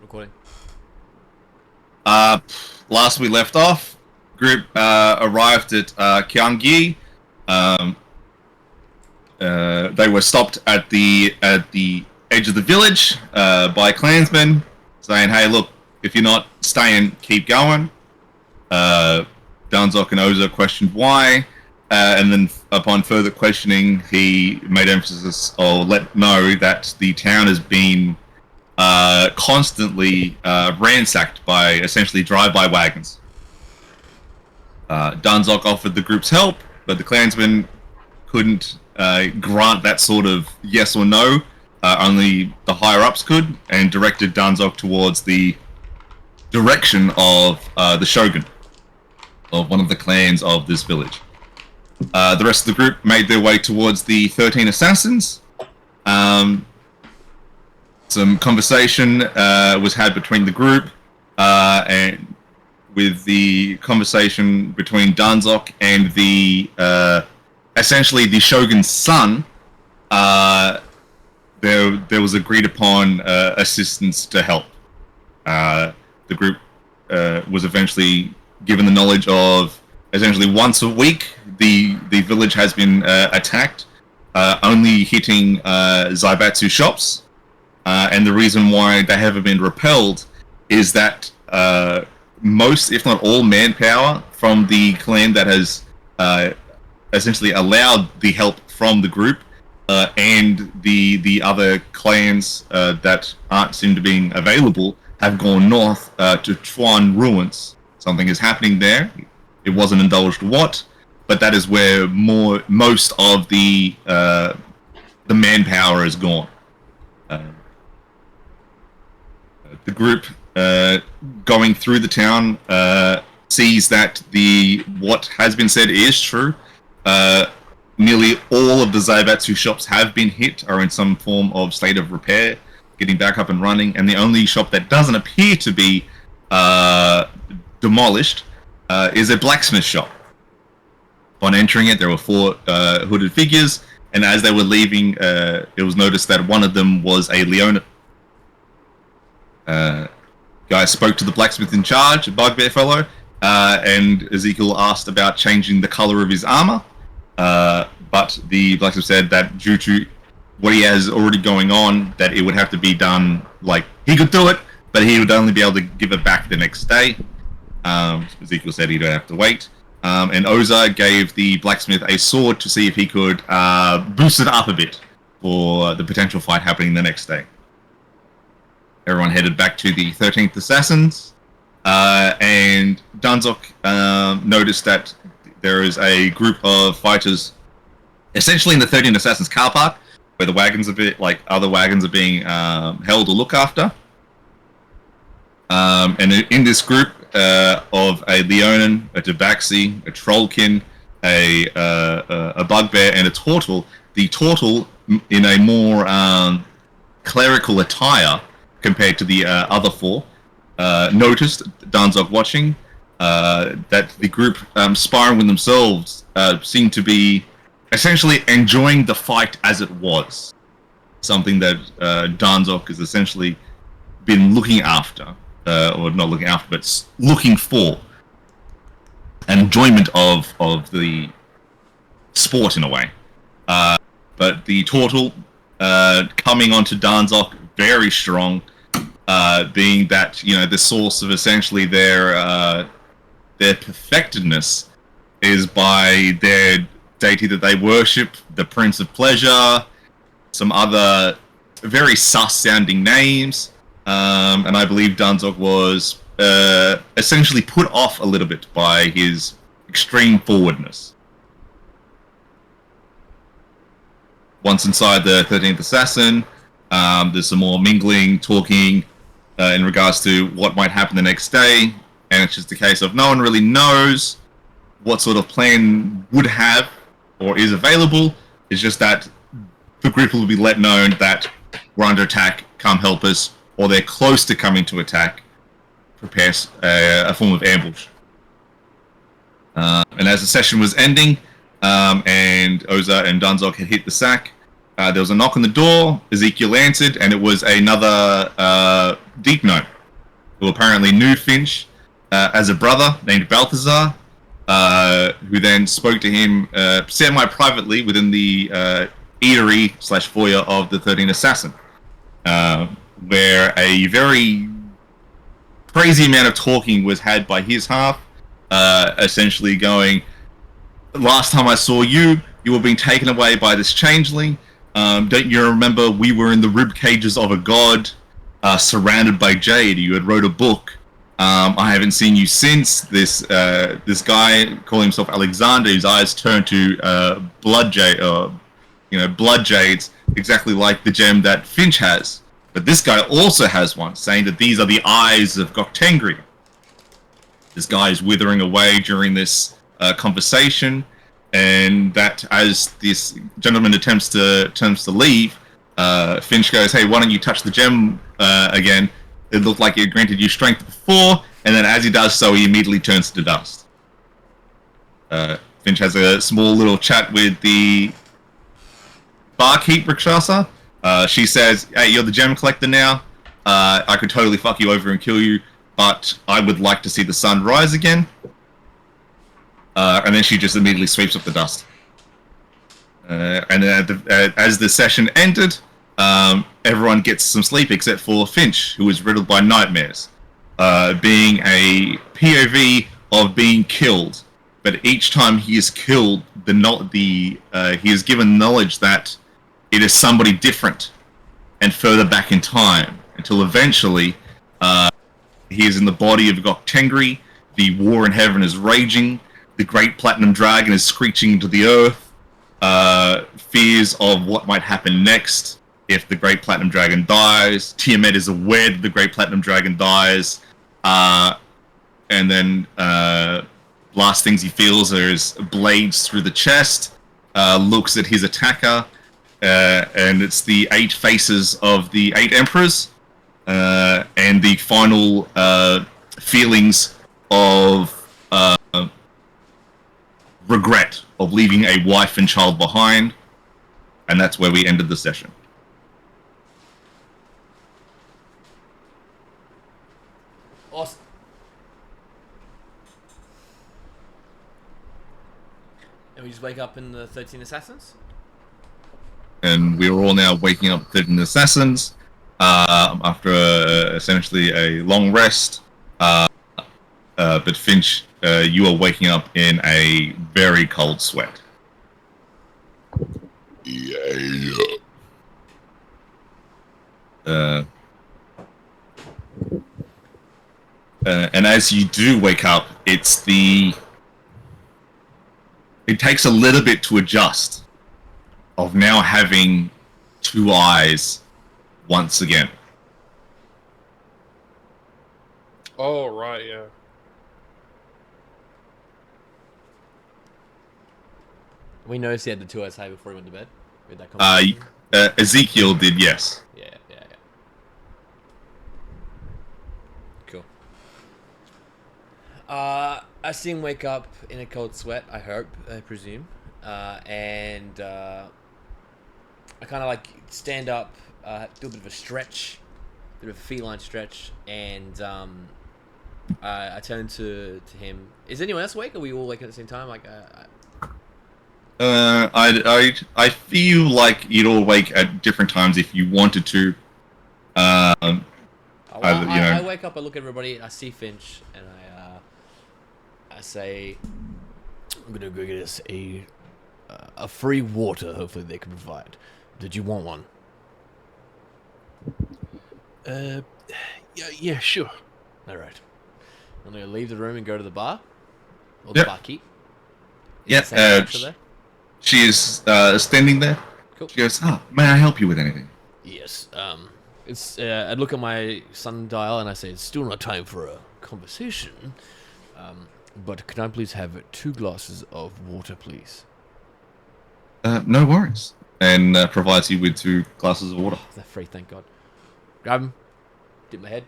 recording. Last we left off, group arrived at Kyanggi. They were stopped at the edge of the village by clansmen, saying, "Hey, look, if you're not staying, keep going." Danzok and Oza questioned why, and then upon further questioning, he made emphasis or let know that the town has been constantly ransacked by essentially drive-by wagons. Danzok offered the group's help, but the clansmen couldn't grant that sort of yes or no. Only the higher-ups could, and directed Danzok towards the direction of the shogun, of one of the clans of this village. The rest of the group made their way towards the 13 assassins. Some conversation was had between the group, and with the conversation between Danzok and the essentially the shogun's son, there was agreed upon assistance to help. The group was eventually given the knowledge of essentially once a week the village has been attacked, only hitting Zaibatsu shops. And the reason why they haven't been repelled is that most, if not all, manpower from the clan that has essentially allowed the help from the group and the other clans that aren't seem to being available have gone north to Chuan ruins. Something is happening there. It wasn't indulged what, but that is where most of the manpower is gone. The group going through the town sees that what has been said is true. Nearly all of the Zaibatsu shops have been hit, are in some form of state of repair, getting back up and running, and the only shop that doesn't appear to be demolished is a blacksmith shop. On entering it, there were four hooded figures, and as they were leaving, it was noticed that one of them was a Leona. Guy spoke to the blacksmith in charge, a bugbear fellow, and Ezekiel asked about changing the color of his armor, but the blacksmith said that due to what he has already going on, that it would have to be done, like, he could do it, but he would only be able to give it back the next day. Ezekiel said he don't have to wait. And Oza gave the blacksmith a sword to see if he could boost it up a bit for the potential fight happening the next day. Everyone headed back to the 13th Assassins, and Danzok noticed that there is a group of fighters essentially in the 13th Assassins car park, where the wagons other wagons are being held or looked after. And in this group of a Leonin, a Tabaxi, a Trollkin, a Bugbear, and a Tortle, the Tortle in a more clerical attire compared to the other four, noticed Danzok watching that the group sparring with themselves seemed to be essentially enjoying the fight as it was. Something that Danzok has essentially been looking after, or not looking after, but looking for an enjoyment of the sport in a way. But the Tortle coming onto Danzok very strong, being that, you know, the source of essentially their perfectedness is by their deity that they worship, the Prince of Pleasure, some other very sus-sounding names, and I believe Danzok was essentially put off a little bit by his extreme forwardness. Once inside the 13th Assassin, there's some more mingling, talking in regards to what might happen the next day, and it's just a case of no one really knows what sort of plan would have or is available. It's just that the group will be let known that we're under attack, come help us, or they're close to coming to attack, prepare a form of ambush. And as the session was ending, and Oza and Danzok had hit the sack, there was a knock on the door. Ezekiel answered, and it was another Deep Note. who apparently knew Finch as a brother named Balthazar, who then spoke to him semi-privately within the eatery/foyer of the 13th Assassin, where a very crazy amount of talking was had by his half, essentially going, last time I saw you, you were being taken away by this changeling. Don't you remember we were in the rib cages of a god, surrounded by jade? You had wrote a book. I haven't seen you since. This guy calling himself Alexander, his eyes turned to blood jades, exactly like the gem that Finch has. But this guy also has one, saying that these are the eyes of Goktengri. This guy is withering away during this conversation, and that as this gentleman attempts to leave, Finch goes, "Hey, why don't you touch the gem again? It looked like it granted you strength before," and then as he does so, he immediately turns to dust. Finch has a small little chat with the barkeep, Rakshasa. She says, "Hey, you're the gem collector now. I could totally fuck you over and kill you, but I would like to see the sun rise again." And then she just immediately sweeps up the dust. And then as the session ended, everyone gets some sleep except for Finch, who is riddled by nightmares, being a POV of being killed. But each time he is killed, he is given knowledge that it is somebody different and further back in time, until eventually he is in the body of Goktengri. The war in heaven is raging. The great platinum dragon is screeching into the earth. Fears of what might happen next if the great platinum dragon dies. Tiamat is aware that the great platinum dragon dies. And then last things he feels are his blades through the chest. Looks at his attacker. And it's the 8 faces of the 8 emperors. And the final feelings of regret of leaving a wife and child behind, and that's where we ended the session. Awesome. And we just wake up in the 13 Assassins? And we're all now waking up 13 Assassins after essentially a long rest. But Finch, you are waking up in a very cold sweat. Yeah. And as you do wake up, it takes a little bit to adjust of now having 2 eyes once again. Oh, right, yeah. We noticed he had the 2 eyes high before he went to bed. With that conversation. Ezekiel did, yes. Yeah. Cool. I see him wake up in a cold sweat, I presume. And I kind of like stand up, do a bit of a stretch, a bit of a feline stretch, and I turn to him. Is anyone else awake? Or are we all awake at the same time? Like, I feel like you'd all wake at different times if you wanted to. I wake up, I look at everybody, and I see Finch, and I say, "I'm gonna go get us a free water. Hopefully they can provide. Did you want one?" Yeah, sure. All right. I'm gonna leave the room and go to the bar, or Yep. the barkeep. Yeah. She is standing there. Cool. She goes, "May I help you with anything?" Yes. It's. I look at my sundial and I say, "It's still not time for a conversation. But can I please have 2 glasses of water, please?" No worries. And provides you with 2 glasses of water. They're free, thank God. Grab them, dip my head,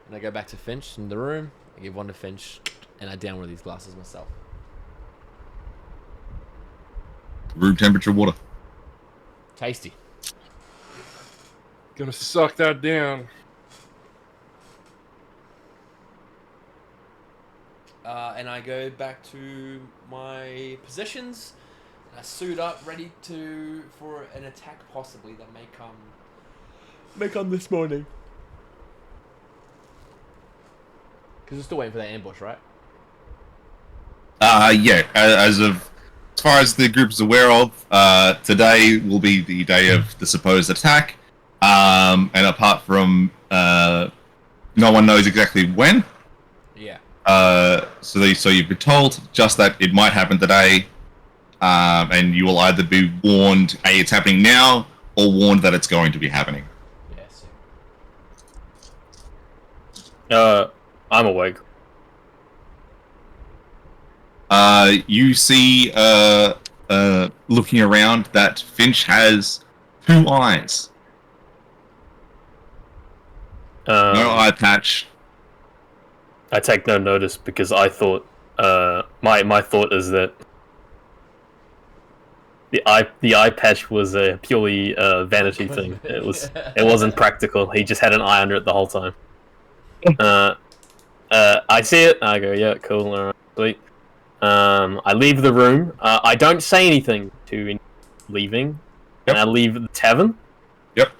and I go back to Finch in the room. I give one to Finch, and I down one of these glasses myself. Room temperature water. Tasty. Gonna suck that down. and I go back to my positions. And I suit up, ready for an attack possibly that may come this morning. Because we're still waiting for that ambush, right? Yeah. As far as the group is aware of, today will be the day of the supposed attack. And apart from no one knows exactly when. Yeah. So you've been told just that it might happen today, and you will either be warned, A, it's happening now, or warned that it's going to be happening. Yes. I'm awake. You see, looking around, that Finch has 2 eyes. No eye patch. I take no notice because I thought my thought is that the eye patch was a purely vanity thing. It wasn't practical. He just had an eye under it the whole time. I see it. I go, yeah, cool, alright, sweet. I leave the room. I don't say anything to leaving, Yep. and I leave the tavern. Yep.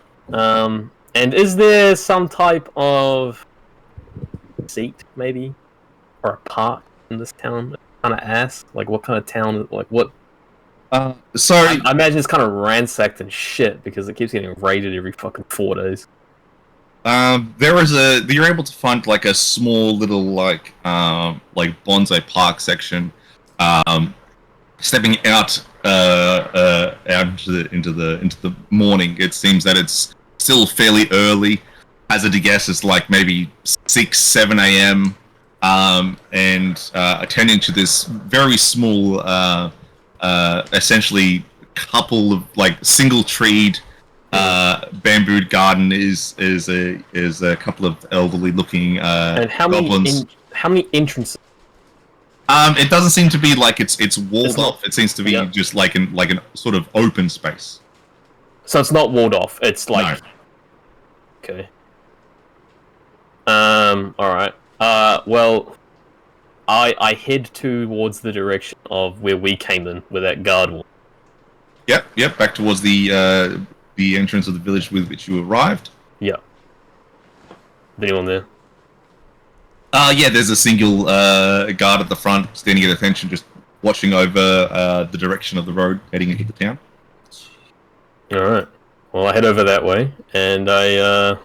And is there some type of seat, maybe, or a park in this town? Kind of ass. Like, what kind of town? Like, what? So I imagine it's kind of ransacked and shit because it keeps getting raided every fucking 4 days. you're able to find like a small little like bonsai park section. Stepping out into the morning, it seems that it's still fairly early. Hazard to guess it's like maybe 6-7 a.m. And attending to this very small, essentially couple of like single-treed bamboo garden is a couple of elderly-looking And how goblins. many entrances? It doesn't seem to be like it's walled It's not- off. It seems to be yeah. just like an sort of open space. So it's not walled off. It's like okay. All right. Well, I head towards the direction of where we came in, where that guard was. Yep. Back towards the entrance of the village with which you arrived. Yeah. Is anyone there? Yeah. There's a single guard at the front, standing at attention, just watching over the direction of the road heading into the town. All right. Well, I head over that way, and I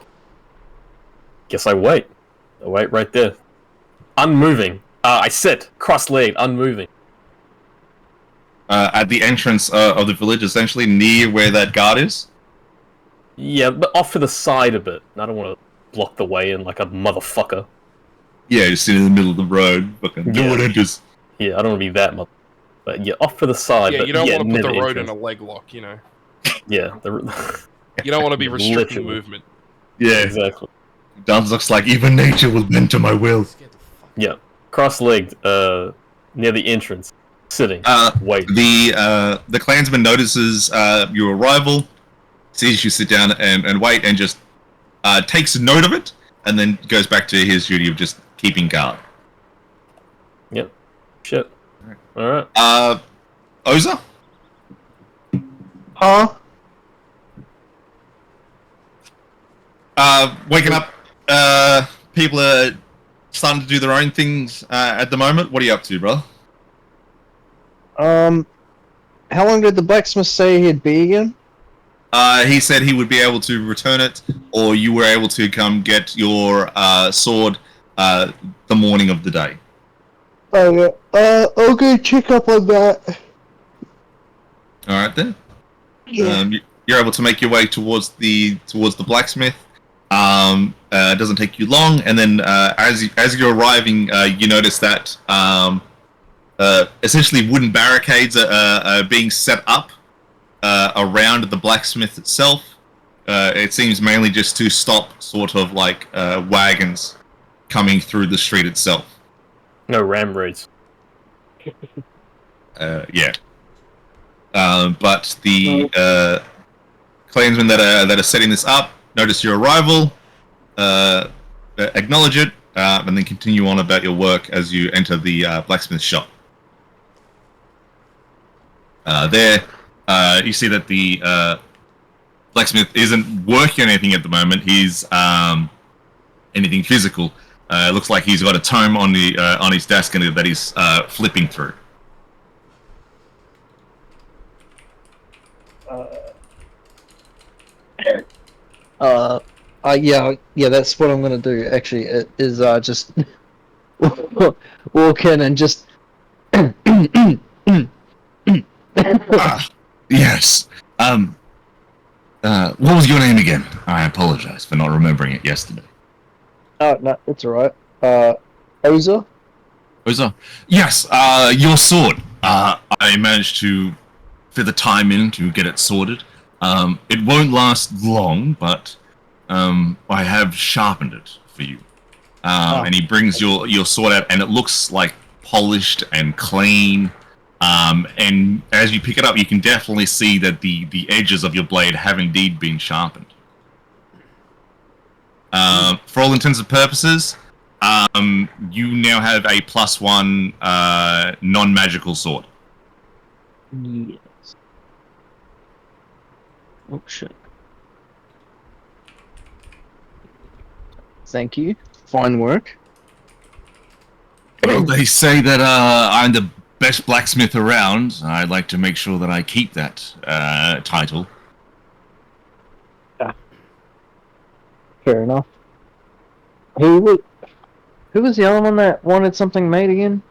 guess I wait. I wait right there, unmoving. I sit, cross-legged, unmoving. At the entrance of the village, essentially near where that guard is. Yeah, but off to the side a bit. I don't want to block the way in like a motherfucker. Yeah, just sitting in the middle of the road, fucking no one enters. Yeah, I don't want to be that mother. But yeah, off to the side. Yeah, but you don't want to put near the road entrance. in a leg lock, you know. Yeah, You don't want to be restricting Literally. movement. Yeah, exactly. Dance looks like even nature will bend to my will. Let's get the fuck. Yeah, cross-legged, near the entrance, sitting. Wait. The clansman notices your arrival, sees you sit down and wait, and just takes note of it, and then goes back to his duty of just keeping guard. Yep. Shit. All right. Oza? Huh? Waking up. People are starting to do their own things at the moment. What are you up to, bro? How long did the blacksmith say he'd be again? He said he would be able to return it, or you were able to come get your sword the morning of the day. Oh, yeah. I'll go check up on that. All right then. Yeah. You're able to make your way towards the blacksmith. It doesn't take you long, and then as you're arriving, you notice that essentially wooden barricades are being set up around the blacksmith itself. It seems mainly just to stop sort of like wagons coming through the street itself. No ram raids. Yeah. But the clansmen that are setting this up notice your arrival, acknowledge it, and then continue on about your work as you enter the blacksmith shop. There, you see that the blacksmith isn't working on anything at the moment. He's anything physical. It looks like he's got a tome on his desk and that he's flipping through. Yeah, that's what I'm gonna do. Actually, it is just walk in and just. Yes. What was your name again? I apologize for not remembering it yesterday. Oh no, it's alright. Oza. Oza? Yes. Your sword. I managed to fit the time in to get it sorted. It won't last long, but I have sharpened it for you. And he brings your sword out, and it looks like polished and clean. And as you pick it up, you can definitely see that the edges of your blade have indeed been sharpened. For all intents and purposes, you now have a +1 non-magical sword. Yes. Oh shit. Thank you. Fine work. Well, they say that I'm the best blacksmith around. I'd like to make sure that I keep that title. Fair enough. Who was the other one that wanted something made again?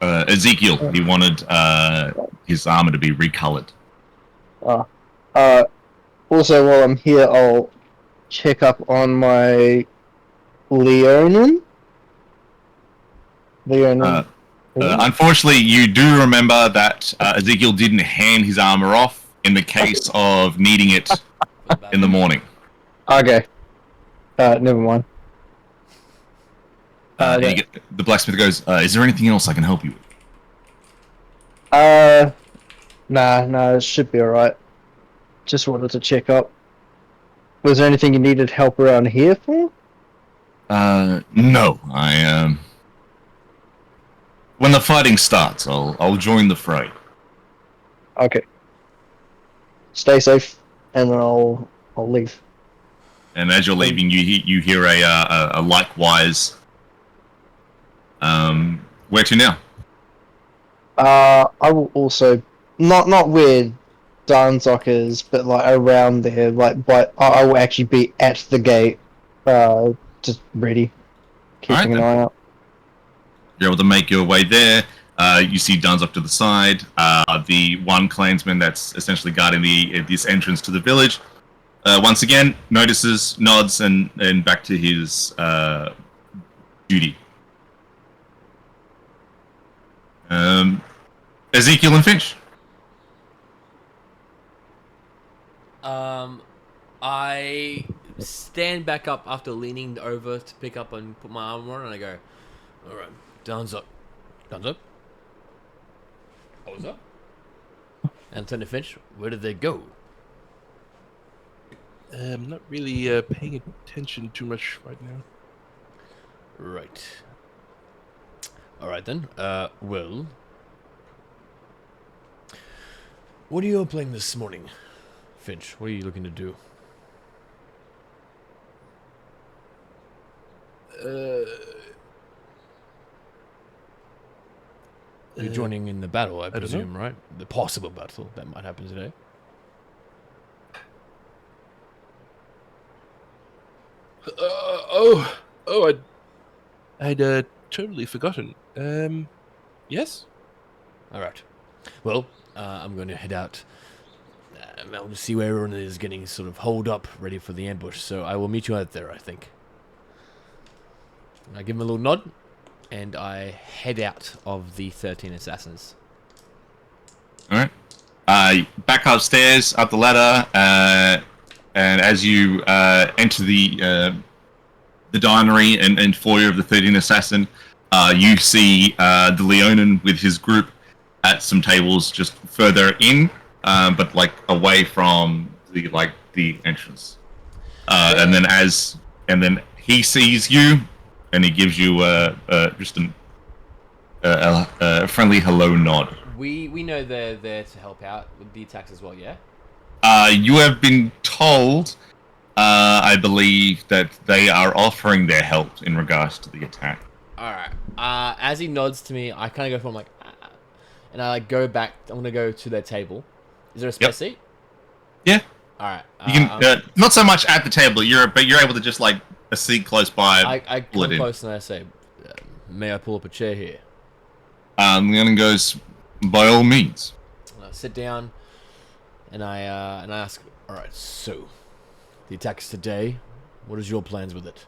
Ezekiel. He wanted his armor to be recolored. Also, while I'm here, I'll check up on my Leonin. Unfortunately, you do remember that Ezekiel didn't hand his armor off in the case of needing it in the morning. Okay. Never mind. The blacksmith goes, is there anything else I can help you with? Nah, it should be alright. Just wanted to check up. Was there anything you needed help around here for? No. When the fighting starts, I'll join the fray. Okay. Stay safe, and then I'll leave. And as you're leaving, you hear a likewise. Where to now? I will also not where Darnzock is, but like around there. But I will actually be at the gate, just ready, keeping an eye out. You're able to make your way there. You see Dunzock to the side. The one clansman that's essentially guarding this entrance to the village. Once again, notices, nods, and back to his duty. Ezekiel and Finch. I stand back up after leaning over to pick up and put my arm on, and I go, all right, Dunzo. Oza? And turn to Finch, where did they go? I'm not really paying attention too much right now. Right. Alright then. Well. What are you all playing this morning? Finch, what are you looking to do? You're joining in the battle, I presume, right? The possible battle that might happen today. I'd totally forgotten. Yes? Alright. Well, I'm going to head out. I'll see where everyone is getting sort of holed up, ready for the ambush. So I will meet you out there, I think. I give him a little nod, and I head out of the 13 Assassins. Alright. Back upstairs, up the ladder, and as you enter the dinery and foyer of the 13 Assassin, you see the Leonin with his group at some tables just further in, but like away from the entrance. And then he sees you, and he gives you just a friendly hello nod. We know they're there to help out with the attacks as well, yeah? You have been told, I believe, that they are offering their help in regards to the attack. Alright. As he nods to me, I kind of go from like... and I like go back. I'm going to go to their table. Is there a spare seat? Yeah. Alright. You can, not so much at the table, but you're able to just, like, a seat close by. I come close and I say, may I pull up a chair here? Leon goes, by all means. And I sit down, and I ask, all right, so the attack's today. What is your plans with it?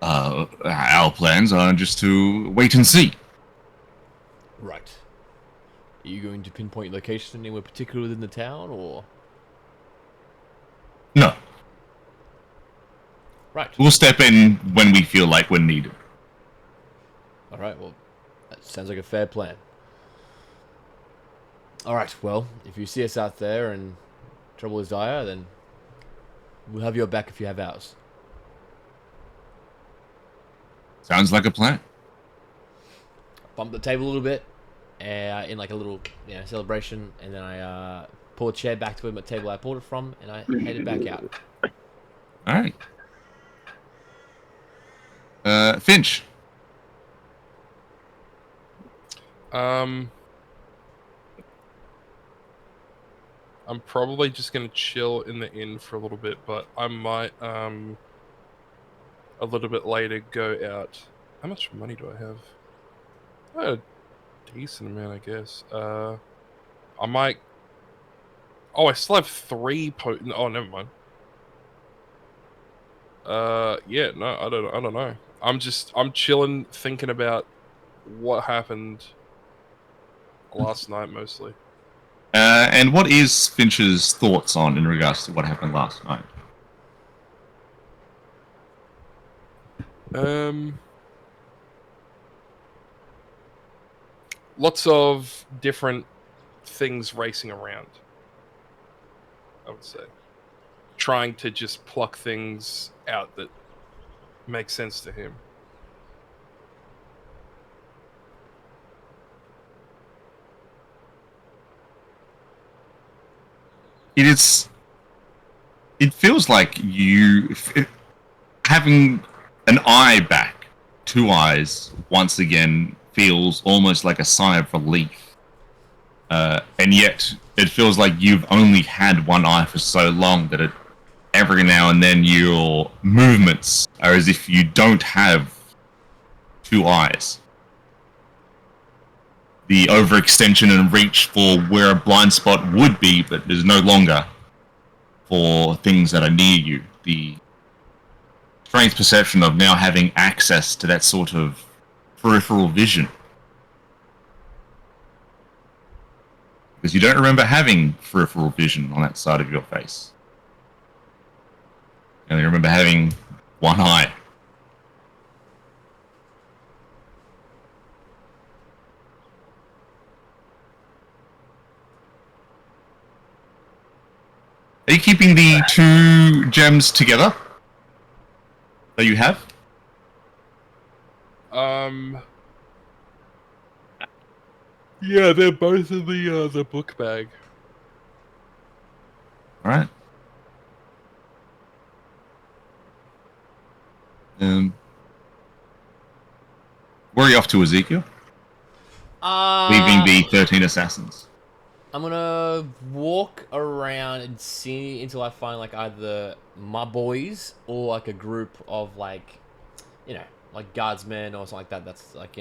Our plans are just to wait and see. Right. Are you going to pinpoint location anywhere particular within the town, or? No. Right. We'll step in when we feel like we're needed. All right. Well, that sounds like a fair plan. All right. Well, if you see us out there and trouble is dire, then we'll have your back if you have ours. Sounds like a plan. Bump the table a little bit, in like a little celebration, and then I pull a chair back to the table I pulled it from, and I headed back out. All right. Finch. I'm probably just gonna chill in the inn for a little bit, but I might a little bit later go out. How much money do I have? A decent amount, I guess. I might. Oh, I still have 3 potent. Oh, never mind. Yeah, no, I don't know. I'm chilling, thinking about what happened last night mostly. And what is Finch's thoughts on in regards to what happened last night? Lots of different things racing around, I would say. Trying to just pluck things out that make sense to him. It feels like having an eye back, 2 eyes, once again feels almost like a sigh of relief. And yet, it feels like you've only had 1 eye for so long that every now and then your movements are as if you don't have 2 eyes. The overextension and reach for where a blind spot would be, but is no longer for things that are near you. The strange perception of now having access to that sort of peripheral vision. Because you don't remember having peripheral vision on that side of your face. You only remember having 1 eye. Are you keeping the 2 gems together that you have? Yeah, they're both in the book bag. All right. Where are you off to, Ezekiel? Leaving the 13 assassins. I'm gonna walk around and see until I find like either my boys or like a group of like, like guardsmen or something like that. That's like,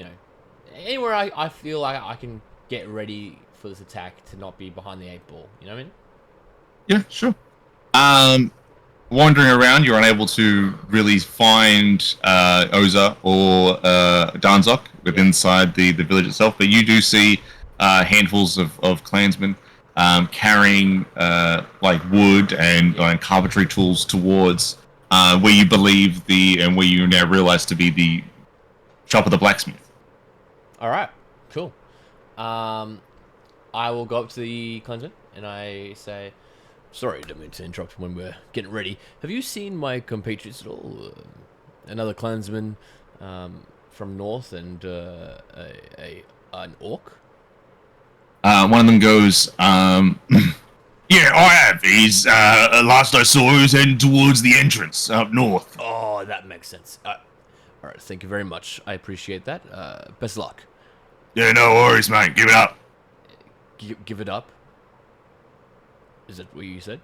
anywhere I feel like I can get ready for this attack to not be behind the 8 ball. You know what I mean? Yeah, sure. Wandering around, you're unable to really find Oza or Danzok inside the village itself, but you do see handfuls of clansmen carrying like wood and carpentry tools towards where you believe and where you now realize to be the shop of the blacksmith. All right, cool. I will go up to the clansman and I say, Sorry, didn't mean to interrupt when we're getting ready. Have you seen my compatriots at all? Another clansman from north and an orc? One of them goes, yeah, I have. He's, last I saw, he was heading towards the entrance up north. Oh, that makes sense. All right, thank you very much. I appreciate that. Best luck. Yeah, no worries, mate. Give it up. Give it up. Is that what you said?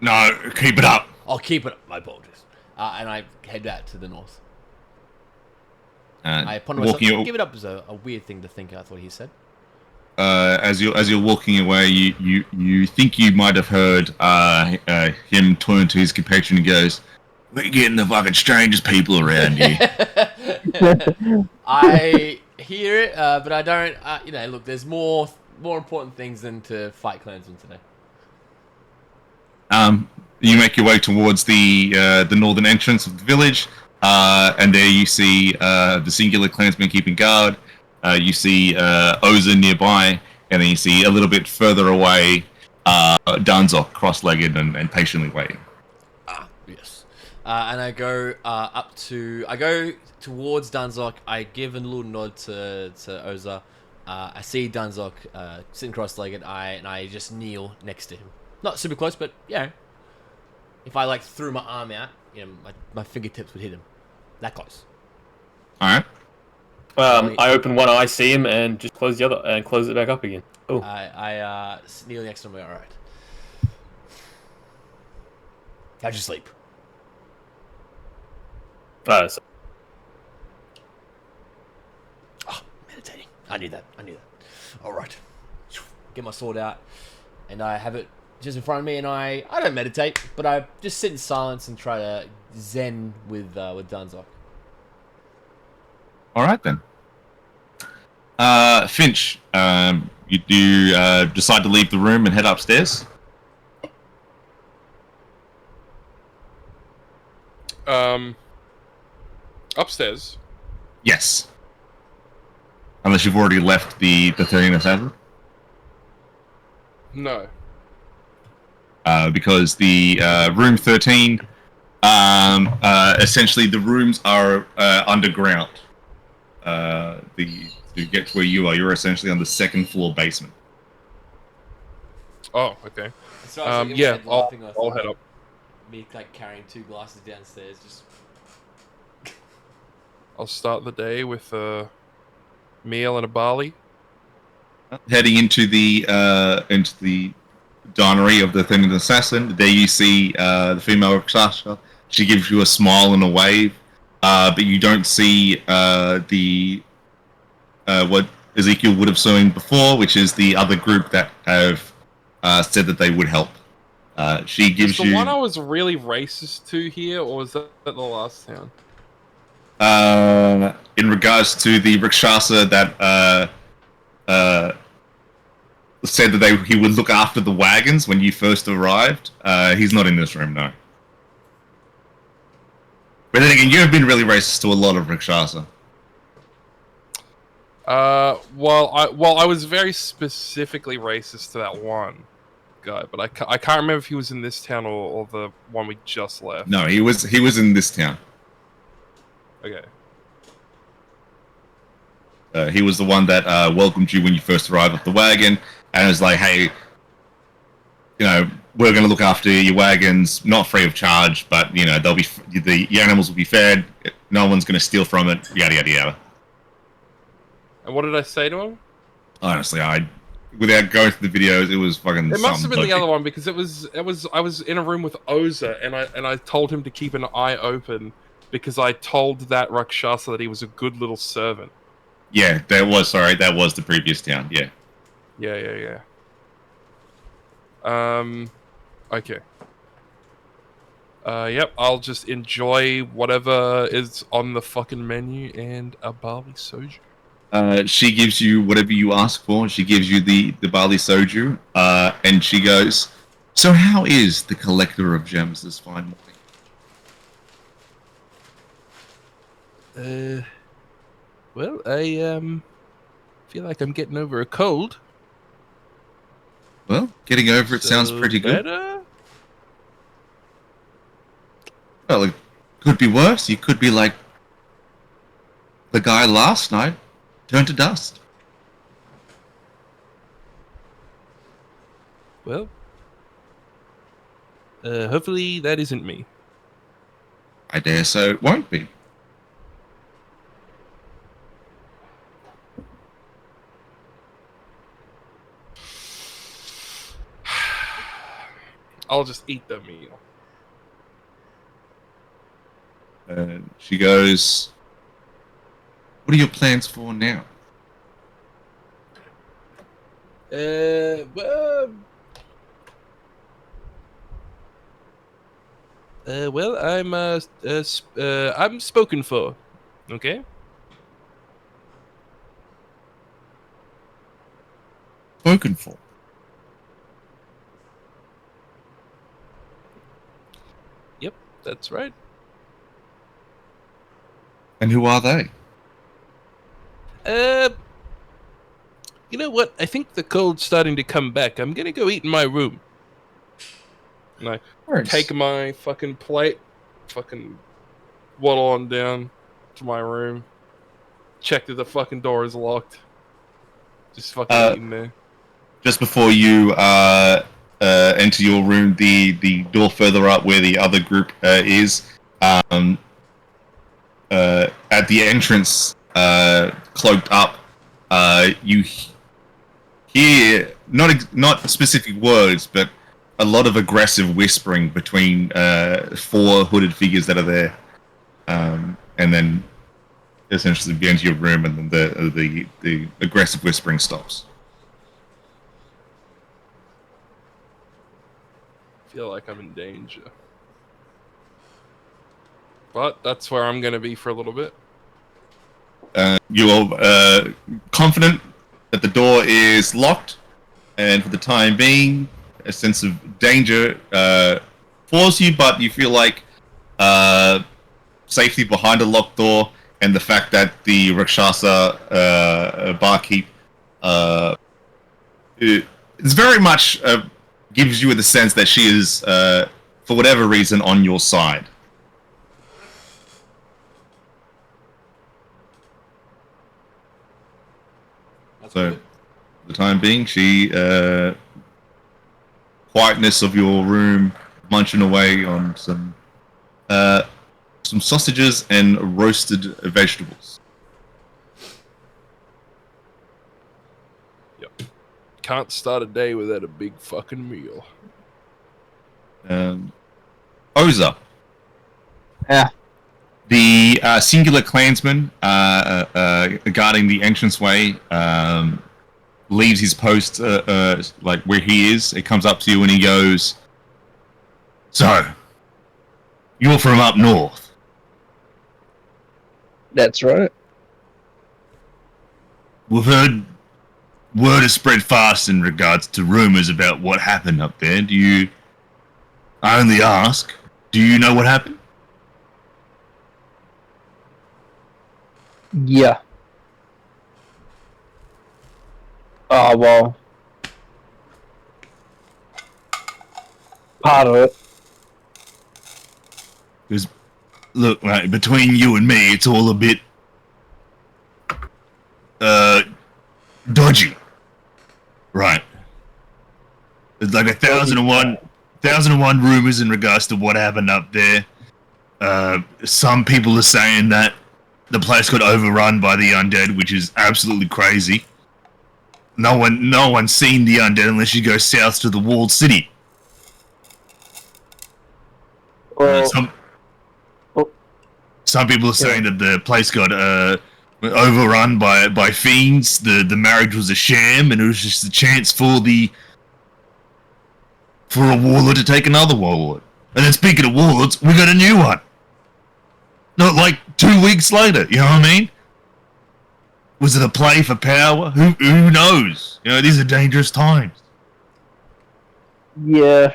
No, keep it up. I'll keep it up. My apologies. And I head out to the north. I ponder myself. Give it up is a weird thing to think. I thought he said. As you're walking away, you think you might have heard him turn to his compatriot and goes, "We're getting the fucking strangest people around here." I hear it, but I don't. Look, there's more important things than to fight clansmen today. You make your way towards the northern entrance of the village, and there you see the singular clansman keeping guard. You see Oza nearby, and then you see a little bit further away Danzok cross-legged and patiently waiting. Yes. And I go I go towards Danzok. I give a little nod to Oza. I see Danzok sitting cross-legged. And I just kneel next to him. Not super close, but if I threw my arm out, my fingertips would hit him. That close. All right. I open one eye, see him, and just close the other, and close it back up again. Oh. I kneel next to him. All right. How'd you sleep? Meditating. I knew that. All right. Get my sword out, and I have it just in front of me, and I don't meditate, but I just sit in silence and try to zen with Danzok. All right then. Finch, you do decide to leave the room and head upstairs. Upstairs. Yes. Unless you've already left the 13th Assassin. No. Because the room 13, essentially the rooms are underground. To get to where you are, you're essentially on the second floor basement. Oh, okay. So yeah, I'll head up. Me carrying 2 glasses downstairs, just. I'll start the day with a meal and a barley. Heading into the dinery of the 13th Assassin, there you see the female Rakshasa. She gives you a smile and a wave, but you don't see what Ezekiel would have seen before, which is the other group that have said that they would help. She gives you... the one I was really racist to here, or was that the last town? In regards to the Rakshasa that said that he would look after the wagons when you first arrived, he's not in this room, no. But then again, you have been really racist to a lot of Rakshasa. Well, I was very specifically racist to that one guy, but I can't remember if he was in this town or the one we just left. No, he was in this town. Okay. He was the one that welcomed you when you first arrived at the wagon, and was like, "Hey, we're going to look after your wagons, not free of charge, but they'll be the animals will be fed. No one's going to steal from it. Yada yada yada." And what did I say to him? Honestly, without going through the videos, it was fucking. It must have been the other one because I was in a room with Oza, and I told him to keep an eye open because I told that Rakshasa that he was a good little servant. Yeah, that was the previous town. Yeah. Yeah. Okay. Yep, I'll just enjoy whatever is on the fucking menu and a barley soju. She gives you whatever you ask for. She gives you the barley soju, and she goes, "So how is the collector of gems this fine morning?" Well, I feel like I'm getting over a cold. Well, getting over it sounds pretty good. Better? Could be worse. You could be like the guy last night, turned to dust. Well, hopefully that isn't me. I dare say it won't be. I'll just eat the meal. She goes, "What are your plans for now?" Well, I'm spoken for. Okay. Spoken for. Yep, that's right. And who are they? You know what? I think the cold's starting to come back. I'm gonna go eat in my room. And I take my fucking plate, fucking waddle on down to my room, check that the fucking door is locked. Just fucking eating there. Just before you enter your room, the door further up where the other group is, at the entrance, cloaked up, you hear not specific words, but a lot of aggressive whispering between four hooded figures that are there, and then essentially you enter your room, and then the aggressive whispering stops. Feel like I'm in danger. But that's where I'm gonna be for a little bit. You're confident that the door is locked, and for the time being, a sense of danger floors you, but you feel like safety behind a locked door, and the fact that the Rakshasa barkeep is very much gives you the sense that she is, for whatever reason, on your side. So, for the time being, she quietness of your room, munching away on some sausages and roasted vegetables. Yep. Can't start a day without a big fucking meal. Oza. Yeah. The singular clansman guarding the entranceway leaves his post like where he is. It comes up to you and he goes, "So, you're from up north?" That's right. "We've heard word has spread fast in regards to rumors about what happened up there. I only ask, do you know what happened?" Yeah. Oh, well. Part of it. Because, look, right, between you and me, it's all a bit dodgy. Right. There's like 1,001 rumors in regards to what happened up there. Some people are saying that the place got overrun by the undead, which is absolutely crazy. No one's seen the undead unless you go south to the walled city. Well, Some people are saying that the place got overrun by fiends. The marriage was a sham, and it was just a chance for a warlord to take another warlord. And then speaking of warlords, we got a new one. Not like 2 weeks later, you know what I mean? Was it a play for power? Who knows? You know, these are dangerous times. yeah.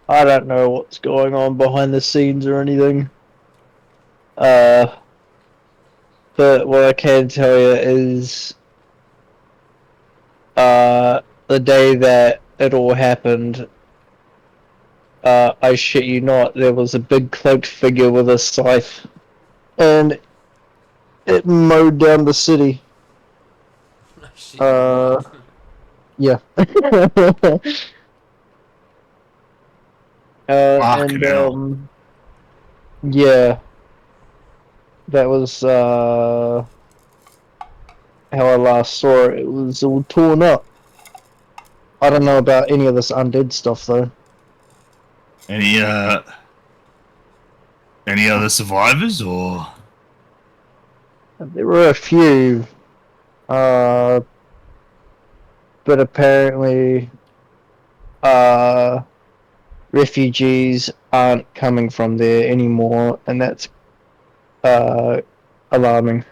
I don't know what's going on behind the scenes or anything. But what I can tell you is, the day that it all happened, I shit you not, there was a big cloaked figure with a scythe, and it mowed down the city. Shit, you not. Yeah. Fucking hell. Yeah, that was how I last saw it. It was all torn up. I don't know about any of this undead stuff though. Any other survivors or? There were a few, uh, but apparently, uh, refugees aren't coming from there anymore, and that's uh, alarming.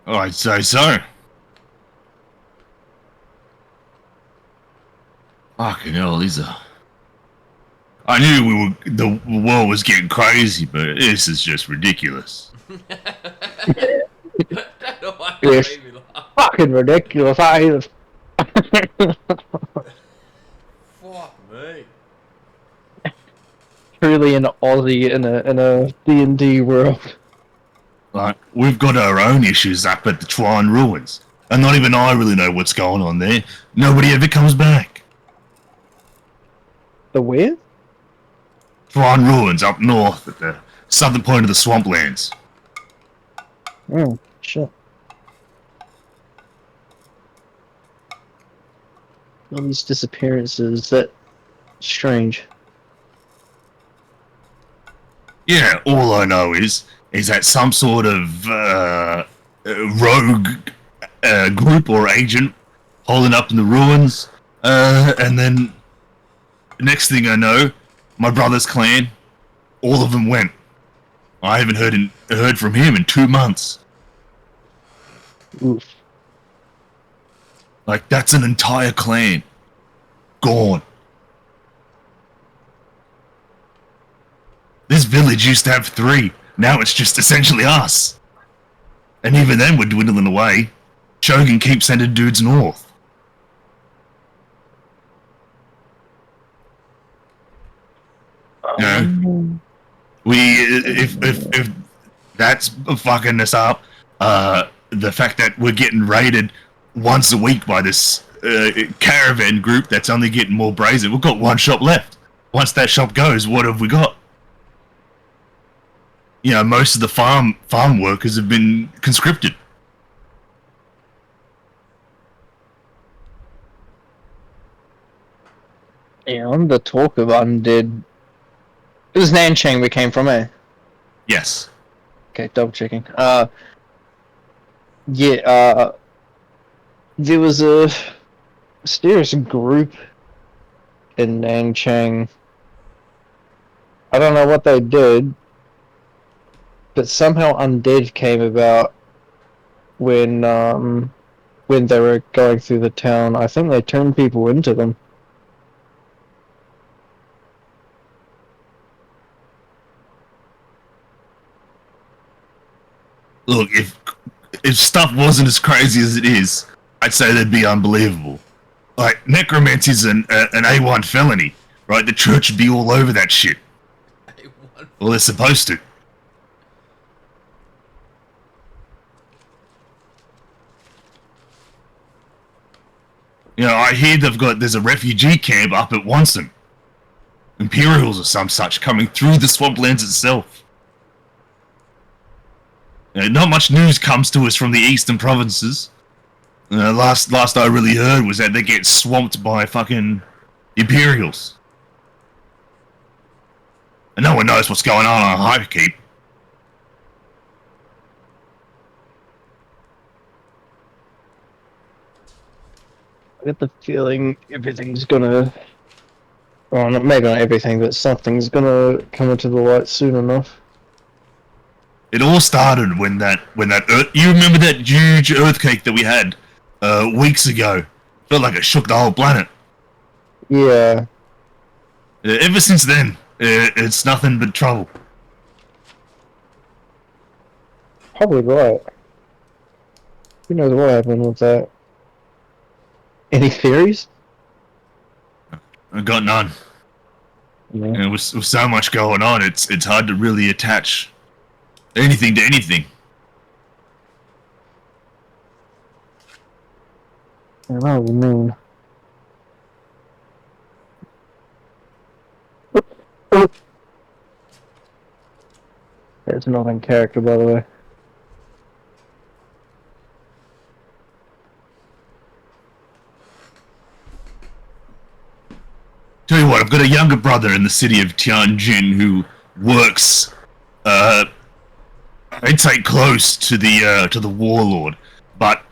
Oh, I'd say so. Fucking hell, these are. I knew the world was getting crazy, but this is just ridiculous. I don't know why Yeah. that made me laugh. Fucking ridiculous. Fuck me. Truly an Aussie in a D&D world. Like, we've got our own issues up at the Trine Ruins, and not even I really know what's going on there. Nobody ever comes back. The where? Trine Ruins up north at the southern point of the swamplands. Oh, shit. All these disappearances, that strange. Yeah, all I know is that some sort of rogue group or agent holding up in the ruins, and then next thing I know, my brother's clan, all of them went. I haven't heard from him in 2 months. Oof. Like, that's an entire clan gone. This village used to have 3. Now it's just essentially us. And even then we're dwindling away. Shogun keeps sending dudes north. You know, if that's fucking us up, the fact that we're getting raided once a week by this caravan group that's only getting more brazen. We've got one shop left. Once that shop goes, what have we got? You know, most of the farm workers have been conscripted. Yeah, on the talk of undead, it was Nanchang we came from, eh? Yes. Okay, double checking. Yeah, there was a mysterious group in Nanchang. I don't know what they did, but somehow undead came about when they were going through the town. I think they turned people into them. Look, if stuff wasn't as crazy as it is, I'd say they'd be unbelievable. Like, necromancy is an A1 felony, right? The church would be all over that shit. Well, they're supposed to. You know, I hear there's a refugee camp up at Wonson. Imperials or some such coming through the swamplands itself. You know, not much news comes to us from the eastern provinces. Last I really heard was that they get swamped by fucking Imperials. And no one knows what's going on Hyperkeep. I get the feeling everything's gonna. Well, maybe not everything, but something's gonna come into the light soon enough. It all started when that you remember that huge earthquake that we had weeks ago? Felt like it shook the whole planet. Yeah. Ever since then, it's nothing but trouble. Probably right. Who knows what happened with that? Any theories? I got none. And with so much going on, it's hard to really attach anything to anything. I know what you mean. It's not in character, by the way. Tell you what, I've got a younger brother in the city of Tianjin who works, I'd say close to the warlord, but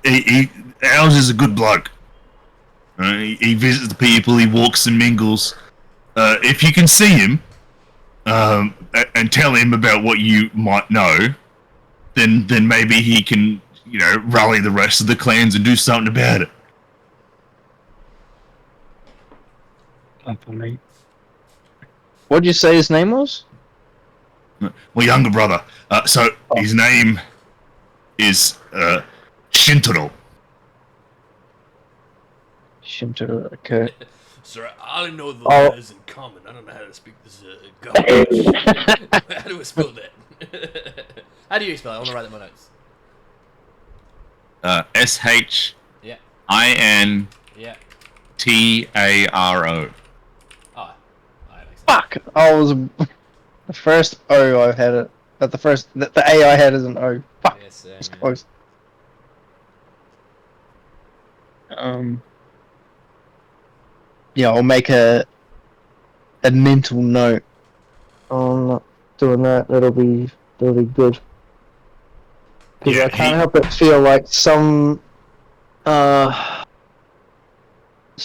ours is a good bloke. He visits the people, he walks and mingles. If you can see him, and tell him about what you might know, then maybe he can, rally the rest of the clans and do something about it. What'd you say his name was? My younger brother. His name is Shintaro. Shintaro, okay. Sir, I only know the Oh. letters in common. I don't know how to speak this garbage. How do I spell that? How do you spell it? I want to write that in my notes. SHINTARO. Yeah. Oh, that makes sense. Fuck! I was the first O I've had it. But the A I had is an O. Fuck. Yes, It's close. Yeah, I'll make a mental note. I'm not doing that. That'll be good. Because Yeah, I can't help but feel like some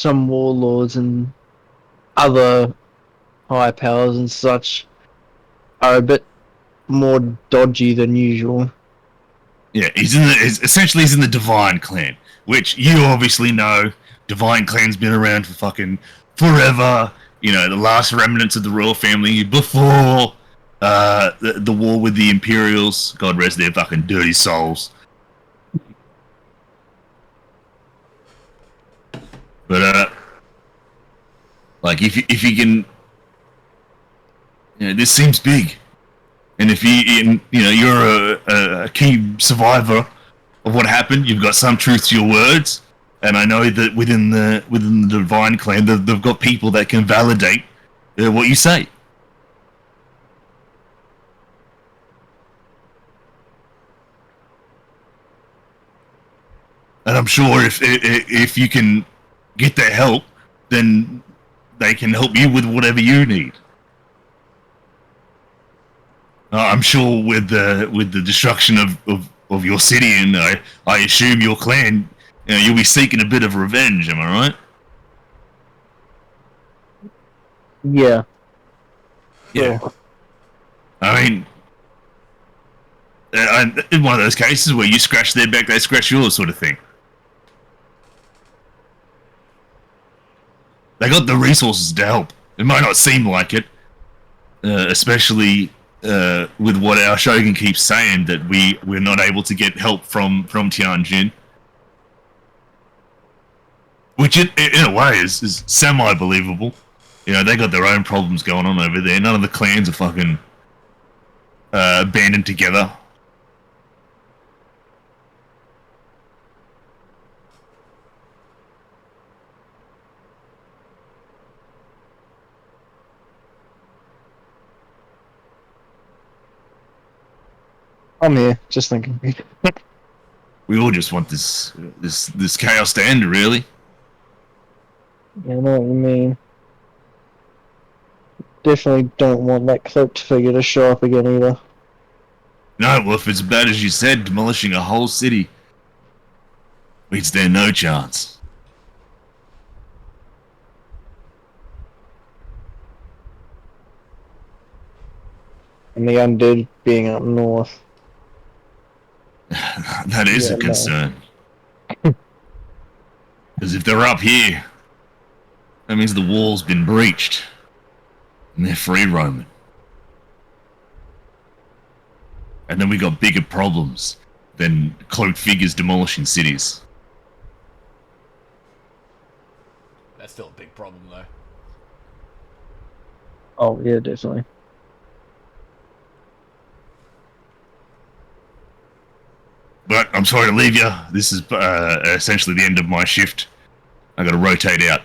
warlords and other high powers and such are a bit more dodgy than usual. Yeah, he's in the Divine Clan, which you obviously know. Divine Clan's been around for fucking forever. The last remnants of the royal family before the war with the Imperials. God rest their fucking dirty souls. But like if you can, this seems big, and if you're a key survivor of what happened, you've got some truth to your words, and I know that within the Divine Clan, they've got people that can validate what you say. And I'm sure if you can get their help, then they can help you with whatever you need. I'm sure with the destruction of your city, and I assume your clan, you'll be seeking a bit of revenge. Am I right? Yeah. Yeah. Sure. I mean, in one of those cases where you scratch their back, they scratch yours, sort of thing. They got the resources to help. It might not seem like it, especially with what our Shogun keeps saying, that we're not able to get help from Tianjin. Which in a way is semi-believable. They got their own problems going on over there. None of the clans are fucking banded together. I'm here, just thinking. We all just want this chaos to end, really. Yeah, I know what you mean. Definitely don't want that cloaked figure to show up again either. No, well, if it's bad as you said, demolishing a whole city, we stand no chance. And the undead being up north. That is Yeah, a no. concern. Because if they're up here, that means the wall's been breached. And they're free roaming. And then we got bigger problems than cloaked figures demolishing cities. That's still a big problem, though. Oh yeah, definitely. But I'm sorry to leave you. This is essentially the end of my shift. I got to rotate out.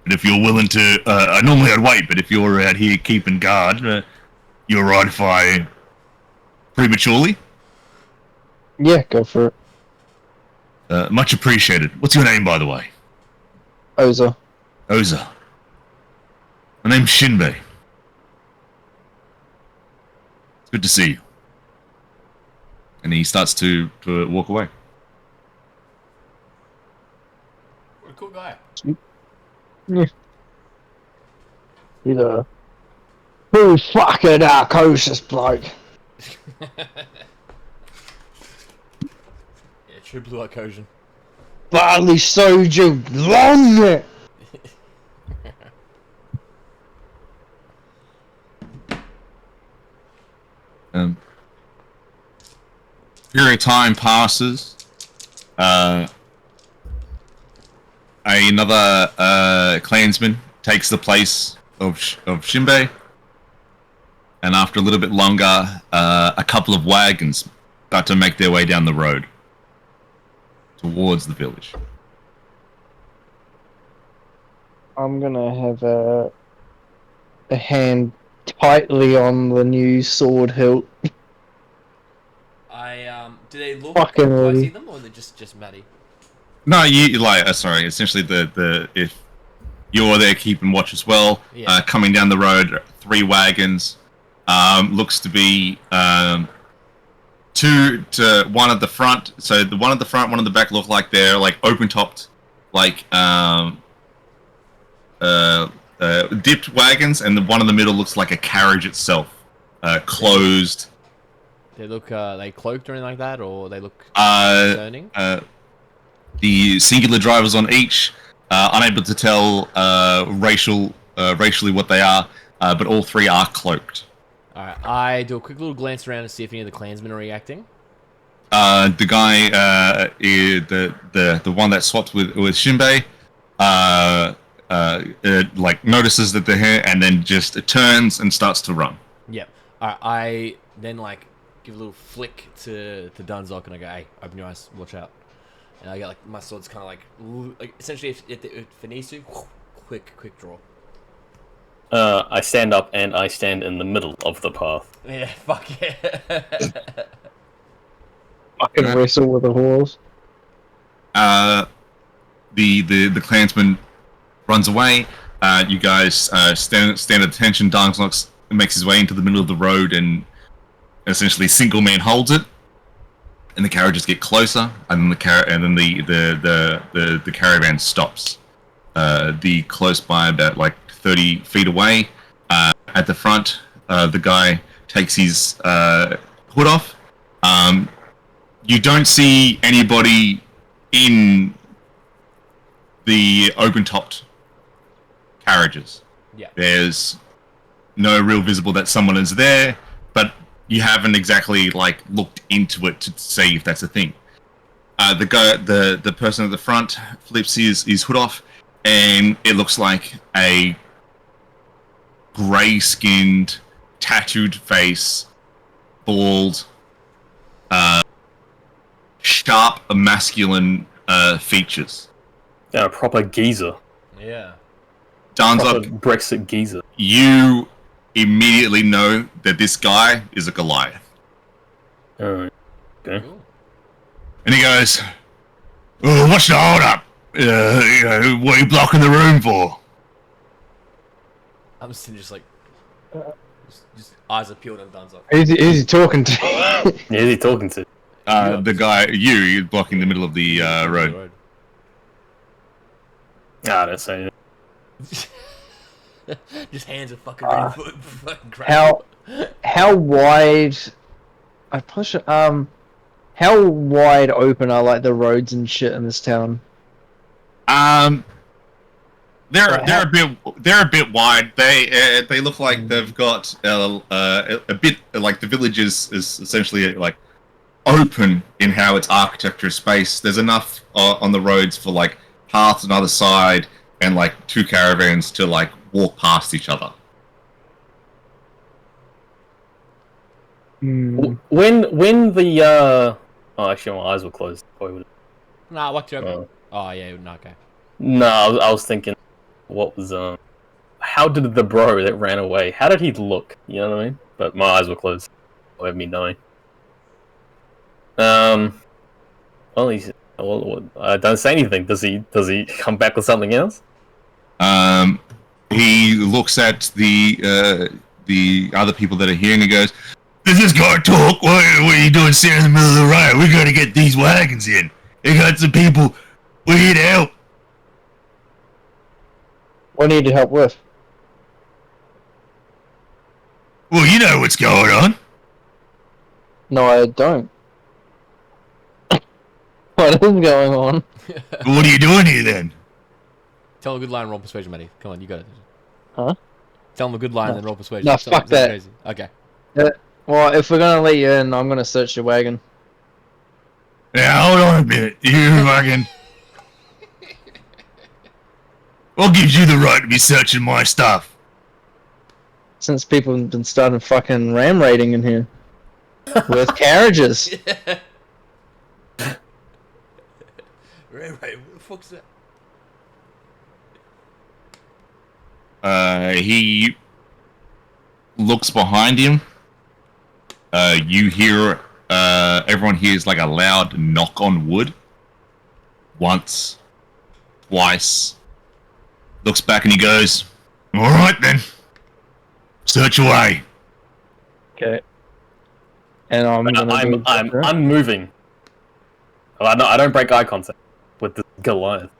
But if you're willing to, normally I'd wait. But if you're out here keeping guard, you're right if I prematurely. Yeah, go for it. Much appreciated. What's your name, by the way? Oza. Oza. My name's Shinbei. It's good to see you. And he starts to walk away. What a cool guy. Yeah. He's a full fucking narcosis bloke. Yeah, true blue-eyed Kojin. Barley soju long. Period of time passes. Another clansman takes the place of Shinbei, and after a little bit longer, a couple of wagons start to make their way down the road towards the village. I'm gonna have a hand tightly on the new sword hilt. Do they look? Fucking Do I ready. see them, or are they just Maddie? No, you like. Sorry, essentially the if you're there keeping watch as well, Yeah. coming down the road, 3 wagons. Looks to be 2 to 1 at the front. So the one at the front, one at the back look like they're like open topped, like dipped wagons, and the one in the middle looks like a carriage itself, closed. They look they cloaked or anything like that, or they look Uh, concerning. The singular drivers on each, unable to tell racially what they are, but all 3 are cloaked. All right, I do a quick little glance around to see if any of the clansmen are reacting. The guy, the one that swapped with Shinbei, like notices that they're here, and then just turns and starts to run. Yep. All right, I then like give a little flick to Dunzok and I go, "Hey, open your eyes, watch out." And I get like my sword's kind of like essentially if it needs to, quick draw. I stand up and I stand in the middle of the path. Yeah, fuck yeah. Fucking wrestle with the horse. The clansman runs away. You guys stand at attention. Darksnox makes his way into the middle of the road and essentially single man holds it. And the carriages get closer, and then the caravan stops. The close by about like 30 feet away. At the front, the guy takes his hood off. You don't see anybody in the open-topped carriages. Yeah. There's no real visible that someone is there, but you haven't exactly like looked into it to see if that's a thing. The person at the front flips his hood off, and it looks like a grey-skinned, tattooed face, bald, sharp, masculine features. Yeah, a proper geezer. Yeah. Proper Darnsok, Brexit geezer. you immediately know that this guy is a Goliath. Alright. Okay. Cool. And he goes, "Oh, what's the hold up? What are you blocking the room for?" I'm sitting just like, just eyes are peeled on Dunzok. Who's he talking to? Yeah, who's he talking to? The guy, you're blocking the middle of the road. Ah, don't say it. Just hands are fucking ready for fucking crap. How wide? I push it. How wide open are like the roads and shit in this town? They're a bit wide. They look like they've got a bit like the village is essentially like open in how its architecture is spaced. There's enough on the roads for like paths on either side and like 2 caravans to like walk past each other. When the oh, actually, my eyes were closed. Probably would've- Nah, what's your... Oh. Oh, yeah, no, okay. No, I was thinking, what was how did the bro that ran away? How did he look? You know what I mean? But my eyes were closed. Without me knowing. Well, I don't say anything. Does he come back with something else? He looks at the other people that are here and he goes, "Does this guy talk? What are you doing sitting in the middle of the road? We gotta get these wagons in. We got some people. We need help." What do you need help with? Well, you know what's going on. No, I don't. What is going on? What are you doing here then? Tell him a good line and roll persuasion, Matty. Come on, you got it. Huh? Tell him a good line No. and then roll persuasion. No, Something- fuck that. Crazy. Okay. Well, if we're gonna let you in, I'm gonna search your wagon. Now, hold on a minute. You fucking... What gives you the right to be searching my stuff? Since people have been starting fucking ram raiding in here. With carriages. Right, what the fuck's that? He looks behind him. You hear, everyone hears like a loud knock on wood. Once, twice. Looks back and he goes, "Alright then. Search away." Okay. And I'm unmoving. I don't break eye contact with the Goliath.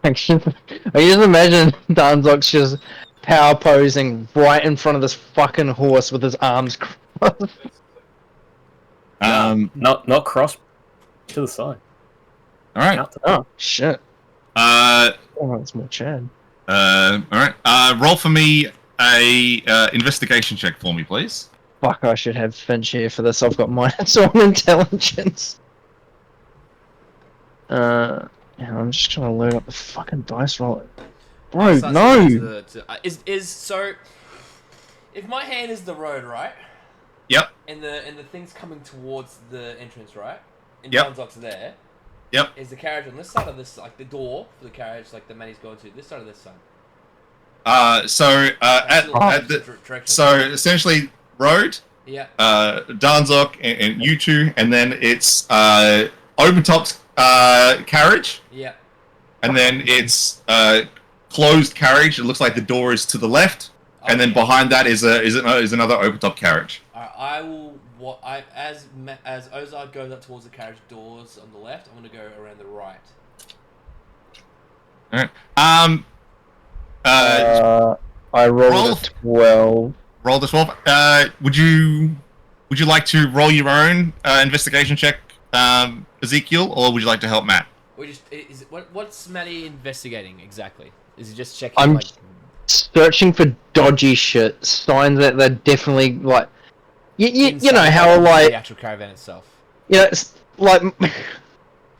I can just imagine Danzok's just power posing right in front of this fucking horse with his arms crossed. Not cross to the side. Alright. Oh, shit. Uh, Oh, that's more Chad. alright. Roll for me a investigation check for me, please. Fuck, I should have Finch here for this. I've got minus on intelligence. Yeah, I'm just trying to load up the fucking dice roll. Bro, So- no! So if my hand is the road, right? Yep. And the thing's coming towards the entrance, right? And Yep. John's there. Yep. Is the carriage on this side of this, like the door for the carriage, like the Manny's going to, this side or this side? So essentially road, Yeah. Danzok and you two, and then it's open topped carriage, Yeah. and then it's closed carriage. It looks like the door is to the left, and then Okay. behind that is another open top carriage. I will. As Ozark goes up towards the carriage doors on the left, I'm gonna go around the right. Alright. I rolled roll. a 12. Roll the 12. Would you like to roll your own investigation check, Ezekiel, or would you like to help Matt? What's Matty investigating exactly? Is he just checking? I'm like, searching for dodgy shit. Signs that they're definitely, like... You know inside how, the like... actual caravan itself. You know, it's like...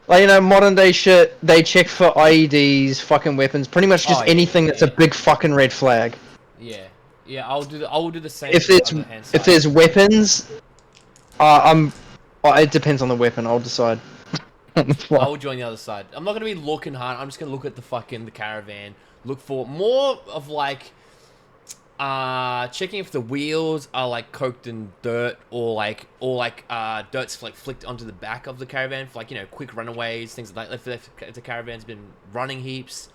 Like, you know, modern day shit, they check for IEDs, fucking weapons, pretty much just Oh, yeah, anything yeah, that's a big fucking red flag. Yeah. I will do the same. If for the it's other hand if side. there's weapons, it depends on the weapon. I'll decide. On the fly. I will join the other side. I'm not gonna be looking hard. I'm just gonna look at the caravan. Look for more of like, checking if the wheels are like coked in dirt or dirt's like flicked onto the back of the caravan for like, you know, quick runaways, things like that. If the caravan's been running heaps,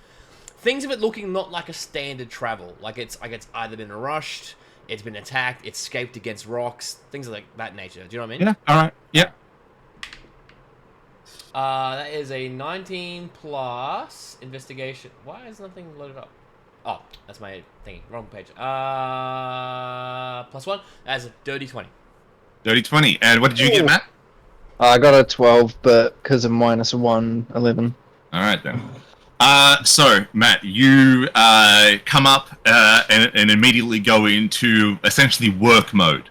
things of it looking not like a standard travel. Like it's either been rushed, it's been attacked, it's escaped against rocks, things like that nature. Do you know what I mean? Yeah. All right. Yep. That is a 19 plus investigation. Why is nothing loaded up? Oh, that's my thingy. Wrong page. Plus one. That's a dirty 20. Dirty 20. And what did you get, Matt? I got a 12, but because of minus 1, 11. All right then. So Matt, you come up and immediately go into essentially work mode.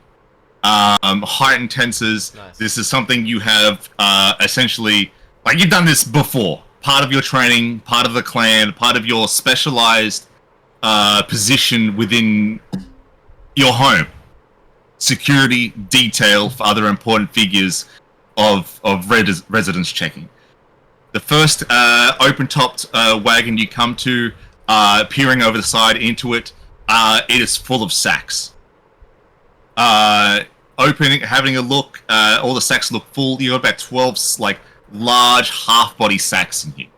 Heightened tenses. Nice. This is something you have essentially, like, you've done this before. Part of your training, part of the clan, part of your specialized position within your home. security detail for other important figures of residence checking. The first open-topped wagon you come to, peering over the side into it, it is full of sacks. Having a look, all the sacks look full. You got about 12 large half-body sacks in here.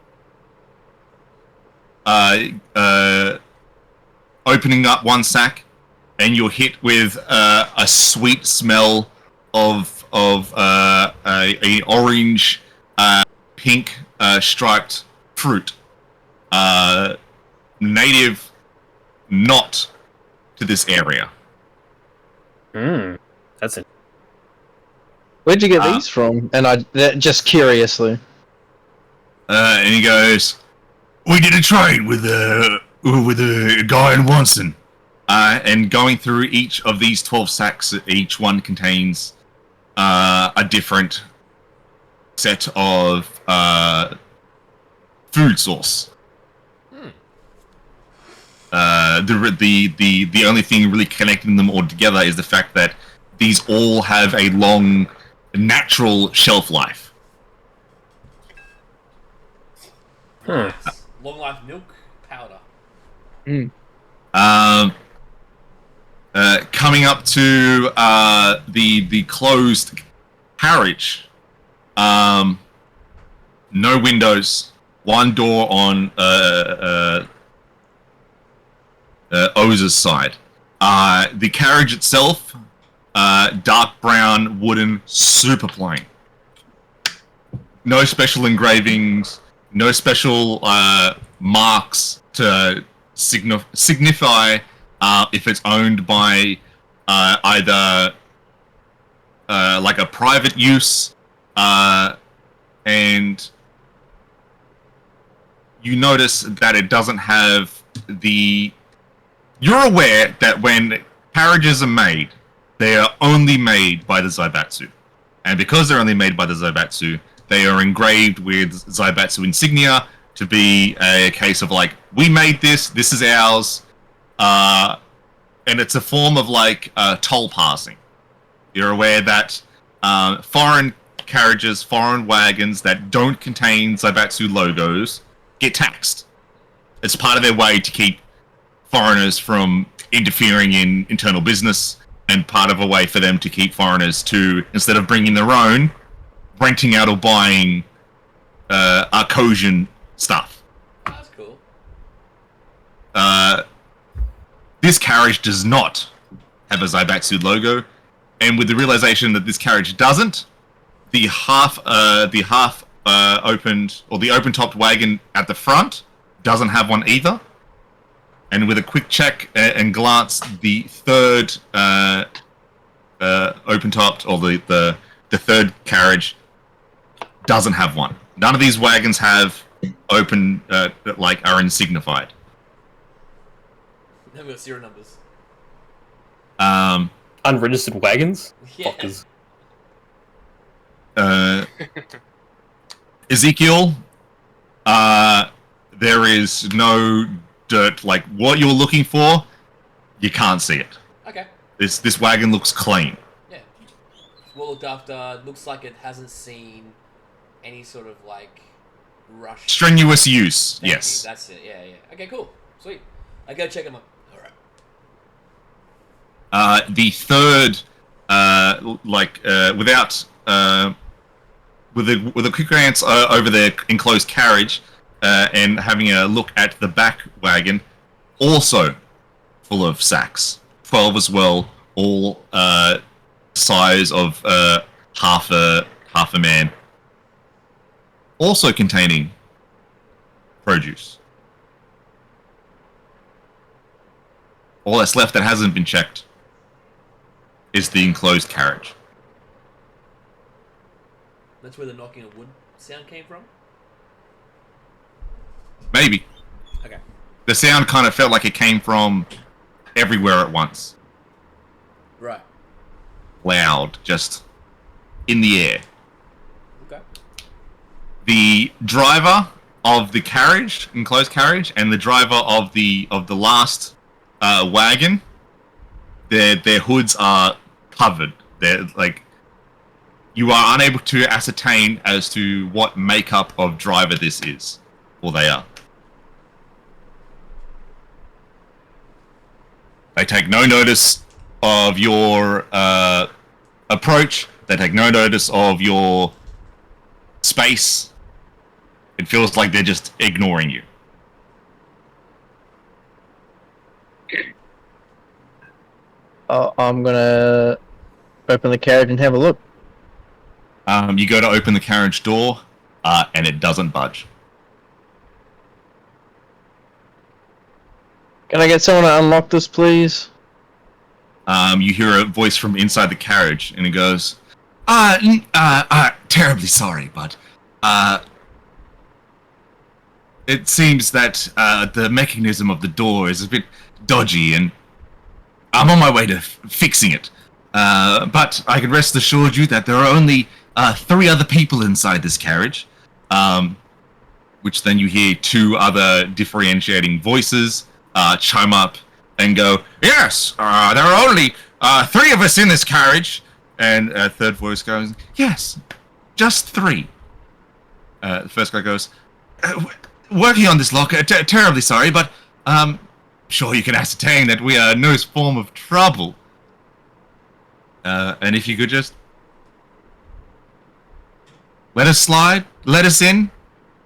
Opening up one sack, and you're hit with a sweet smell of a orange, pink striped fruit, native not to this area. That's it. Where'd you get these from? And just curiously. And he goes, "We did a trade with a guy in Wanson." And going through each of these 12 sacks, each one contains a different set of food source. The only thing really connecting them all together is the fact that these all have a long natural shelf life. Long life milk powder. Coming up to the closed carriage, no windows, one door on Oz's side. The carriage itself, dark brown, wooden, super plain. No special engravings, no special marks to signify if it's owned by either like a private use, and you notice that it doesn't have the... You're aware that when carriages are made, they are only made by the Zaibatsu. And because they're only made by the Zaibatsu, they are engraved with Zaibatsu insignia to be a case of like, we made this is ours, and it's a form of like toll passing. You're aware that foreign carriages, foreign wagons that don't contain Zaibatsu logos get taxed. It's part of their way to keep foreigners from interfering in internal business, and part of a way for them to keep foreigners to, instead of bringing their own, renting out or buying Arcosian stuff. That's cool. This carriage does not have a Zaibatsu logo, and with the realization that this carriage doesn't, the open-topped wagon at the front doesn't have one either. And with a quick check and glance, the third open-topped, or the third carriage doesn't have one. None of these wagons have open, are insignified. I've got serial numbers. Unregistered wagons? Yeah. Fuckers. Ezekiel, there is no dirt. Like, what you're looking for, you can't see it. Okay. This wagon looks clean. Yeah. Well looked after. Looks like it hasn't seen any sort of like rush. Strenuous use, Thank yes. you, that's it. Yeah, yeah. Okay, cool. Sweet. I go check them out. All right. The third, with a quick glance over the enclosed carriage, and having a look at the back wagon, also full of sacks, 12 as well, all size of half a man, also containing produce. All that's left that hasn't been checked is the enclosed carriage. That's where the knocking of wood sound came from? Maybe. Okay. The sound kind of felt like it came from everywhere at once. Right. Loud, just in the air. Okay. The driver of the carriage, enclosed carriage, and the driver of the last wagon, their hoods are covered. They're like you are unable to ascertain as to what makeup of driver this is, or they are. They take no notice of your approach. They take no notice of your space. It feels like they're just ignoring you. I'm gonna open the carriage and have a look. You go to open the carriage door, and it doesn't budge. Can I get someone to unlock this, please? You hear a voice from inside the carriage, and it goes, terribly sorry, but, it seems that, the mechanism of the door is a bit dodgy, and I'm on my way to fixing it. But I can rest assured you that there are only, 3 other people inside this carriage, which then you hear 2 other differentiating voices, chime up and go, yes, there are only 3 of us in this carriage. And a third voice goes, yes, just 3. The first guy goes, working on this lock, terribly sorry, but sure you can ascertain that we are no form of trouble. And if you could just let us slide, let us in,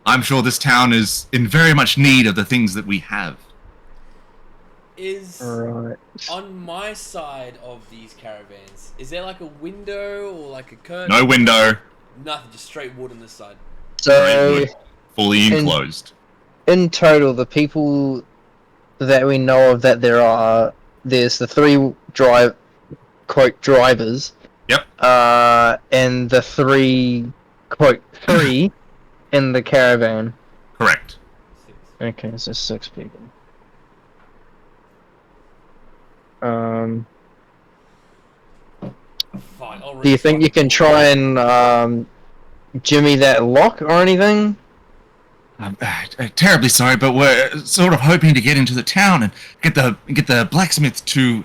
I'm sure this town is in very much need of the things that we have. Is Right. on my side of these caravans, is there like a window or like a curtain? No window, Nothing, just straight wood on this side. So, fully enclosed. in total, the people that we know of that there's the 3 quote drivers. Yep. And the 3 quote 3 in the caravan. Correct. Okay, so 6 people. Fine, I'll Do you think you can try and jimmy that lock or anything? I'm terribly sorry, but we're sort of hoping to get into the town and get the blacksmith to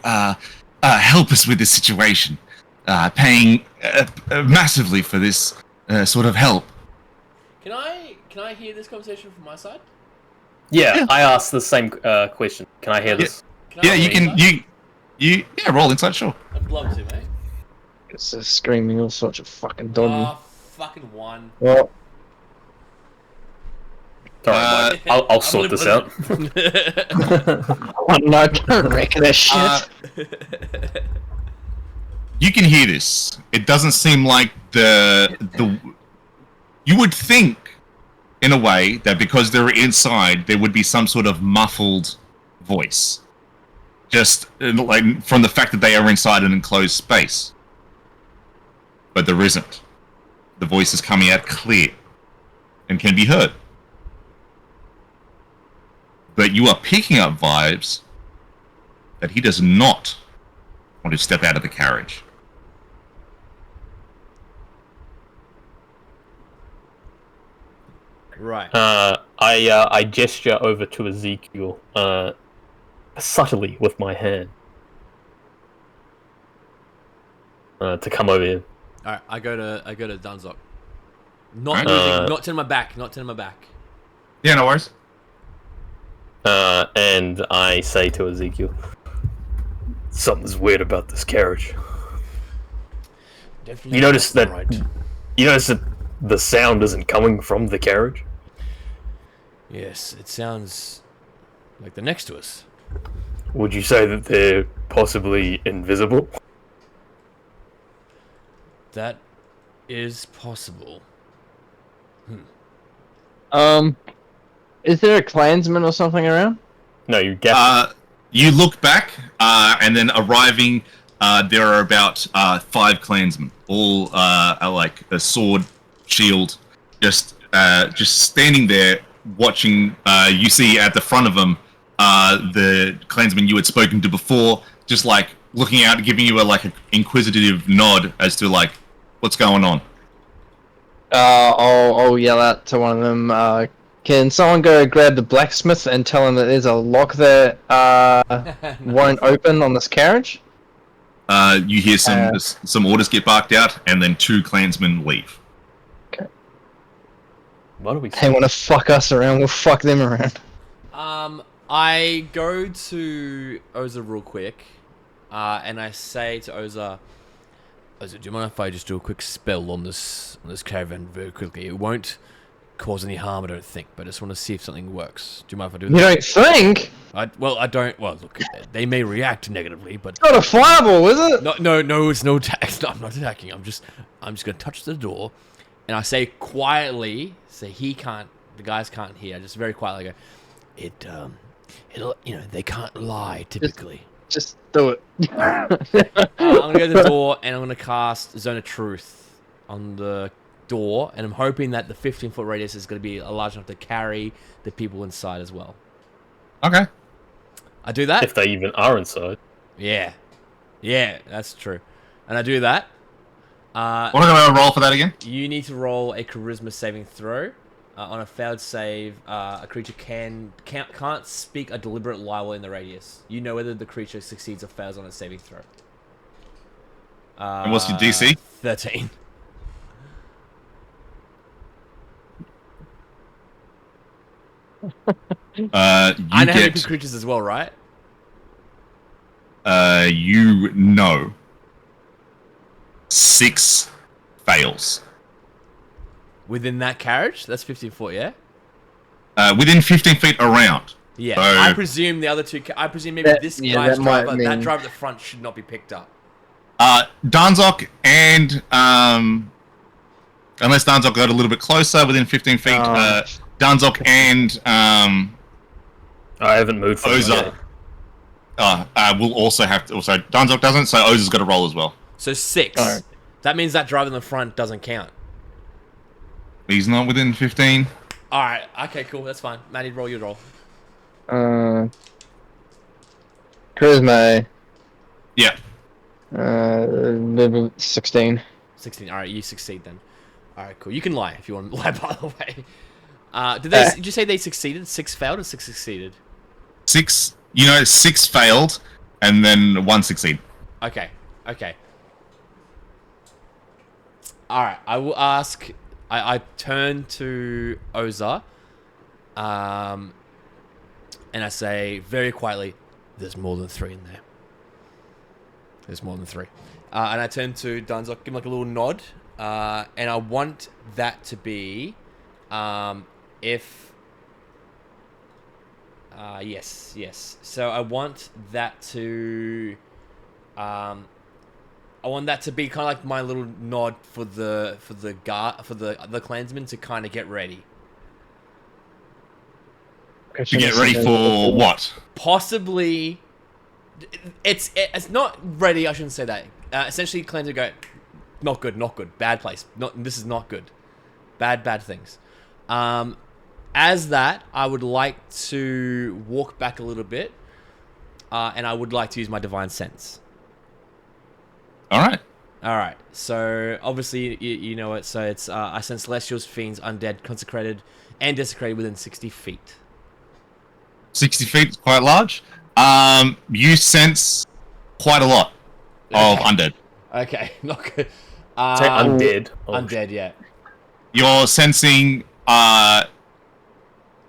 help us with this situation, paying massively for this sort of help. Can I hear this conversation from my side? Yeah, I asked the same question. Can I hear this? Yeah, you roll can. inside? You roll inside, sure. I'd love to, mate. It's just screaming all sorts of fucking dodgy. Ah, fucking 1. Well, Sorry, Mike. I'll sort this out. oh no, don't wreck that shit. You can hear this. It doesn't seem like the. You would think, in a way, that because they're inside, there would be some sort of muffled voice. Just like from the fact that they are inside an enclosed space. But there isn't. The voice is coming out clear and can be heard. But you are picking up vibes that he does not want to step out of the carriage. Right. I gesture over to Ezekiel, subtly with my hand, to come over here. All right. I go to Dunzock. Not Alright. moving. Not turning my back. Not turning my back. Yeah, no worries. And I say to Ezekiel, something's weird about this carriage. Definitely. You notice that? Right. You notice that the sound isn't coming from the carriage? Yes, it sounds like they're next to us. Would you say that they're possibly invisible? That is possible. Is there a clansman or something around? No, you guess. You look back, and then arriving, there are about 5 clansmen, all are like a sword, shield, just standing there watching. You see at the front of them the clansman you had spoken to before, just like looking out, giving you an inquisitive nod as to like what's going on. I'll yell out to one of them. Can someone go grab the blacksmith and tell him that there's a lock that won't open on this carriage? You hear some orders get barked out, and then 2 clansmen leave. What are we? They want to fuck us around. We'll fuck them around. I go to Oza real quick, and I say to Oza, do you mind if I just do a quick spell on this caravan very quickly? It won't cause any harm, I don't think, but I just want to see if something works. Do you mind if I do that? You don't think? I don't. Well, look, they may react negatively, but It's not a fireball, is it? no, it's no attack. No, I'm not attacking. I'm just gonna touch the door, and I say quietly, so the guys can't hear. Just very quietly go, it'll, they can't lie typically. Just do it. I'm gonna go to the door and I'm gonna cast Zone of Truth on the door, and I'm hoping that the 15-foot radius is gonna be large enough to carry the people inside as well. Okay. I do that. If they even are inside. Yeah, that's true. And I do that. What am I going to roll for that again? You need to roll a charisma saving throw. On a failed save, a creature can't speak a deliberate lie while in the radius. You know whether the creature succeeds or fails on a saving throw. And what's your DC? 13. I know how to pick creatures as well, right? You know. 6 fails. Within that carriage? That's 15 foot, yeah? Within 15 feet around. Yeah, So- I presume the other two... I presume maybe this guy's that might driver, that mean- driver at the front should not be picked up. Danzok and... unless Danzok got a little bit closer, within 15 feet, Danzok and... I haven't moved from Oza will also have to... Also, Danzok doesn't, so Oza's got to roll as well. So 6. Alright. That means that driver in the front doesn't count. He's not within 15. Alright, okay, cool, that's fine. Maddie, roll your roll. Charisma. Yeah. 16. 16. Alright, you succeed then. Alright, cool. You can lie if you want to lie, by the way. Did you say they succeeded? 6 failed or 6 succeeded? 6... 6 failed, and then 1 succeeded. Okay. Alright, I will ask... I turn to Oza, and I say very quietly, there's more than 3 in there. There's more than 3. And I turn to Dunzock, give him like a little nod, and I want that to be, yes. So I want that to, be kind of like my little nod for the clansmen to kind of get ready. To get ready for what? Possibly, it's not ready. I shouldn't say that. Essentially, clansmen go, not good, bad place. This is not good. Bad things. As that, I would like to walk back a little bit, and I would like to use my divine sense. All right. So obviously you know it. So it's I sense celestials, fiends, undead, consecrated, and desecrated within 60 feet. 60 feet is quite large. You sense quite a lot of undead. Okay, not good. Say undead. Undead, yeah. You're sensing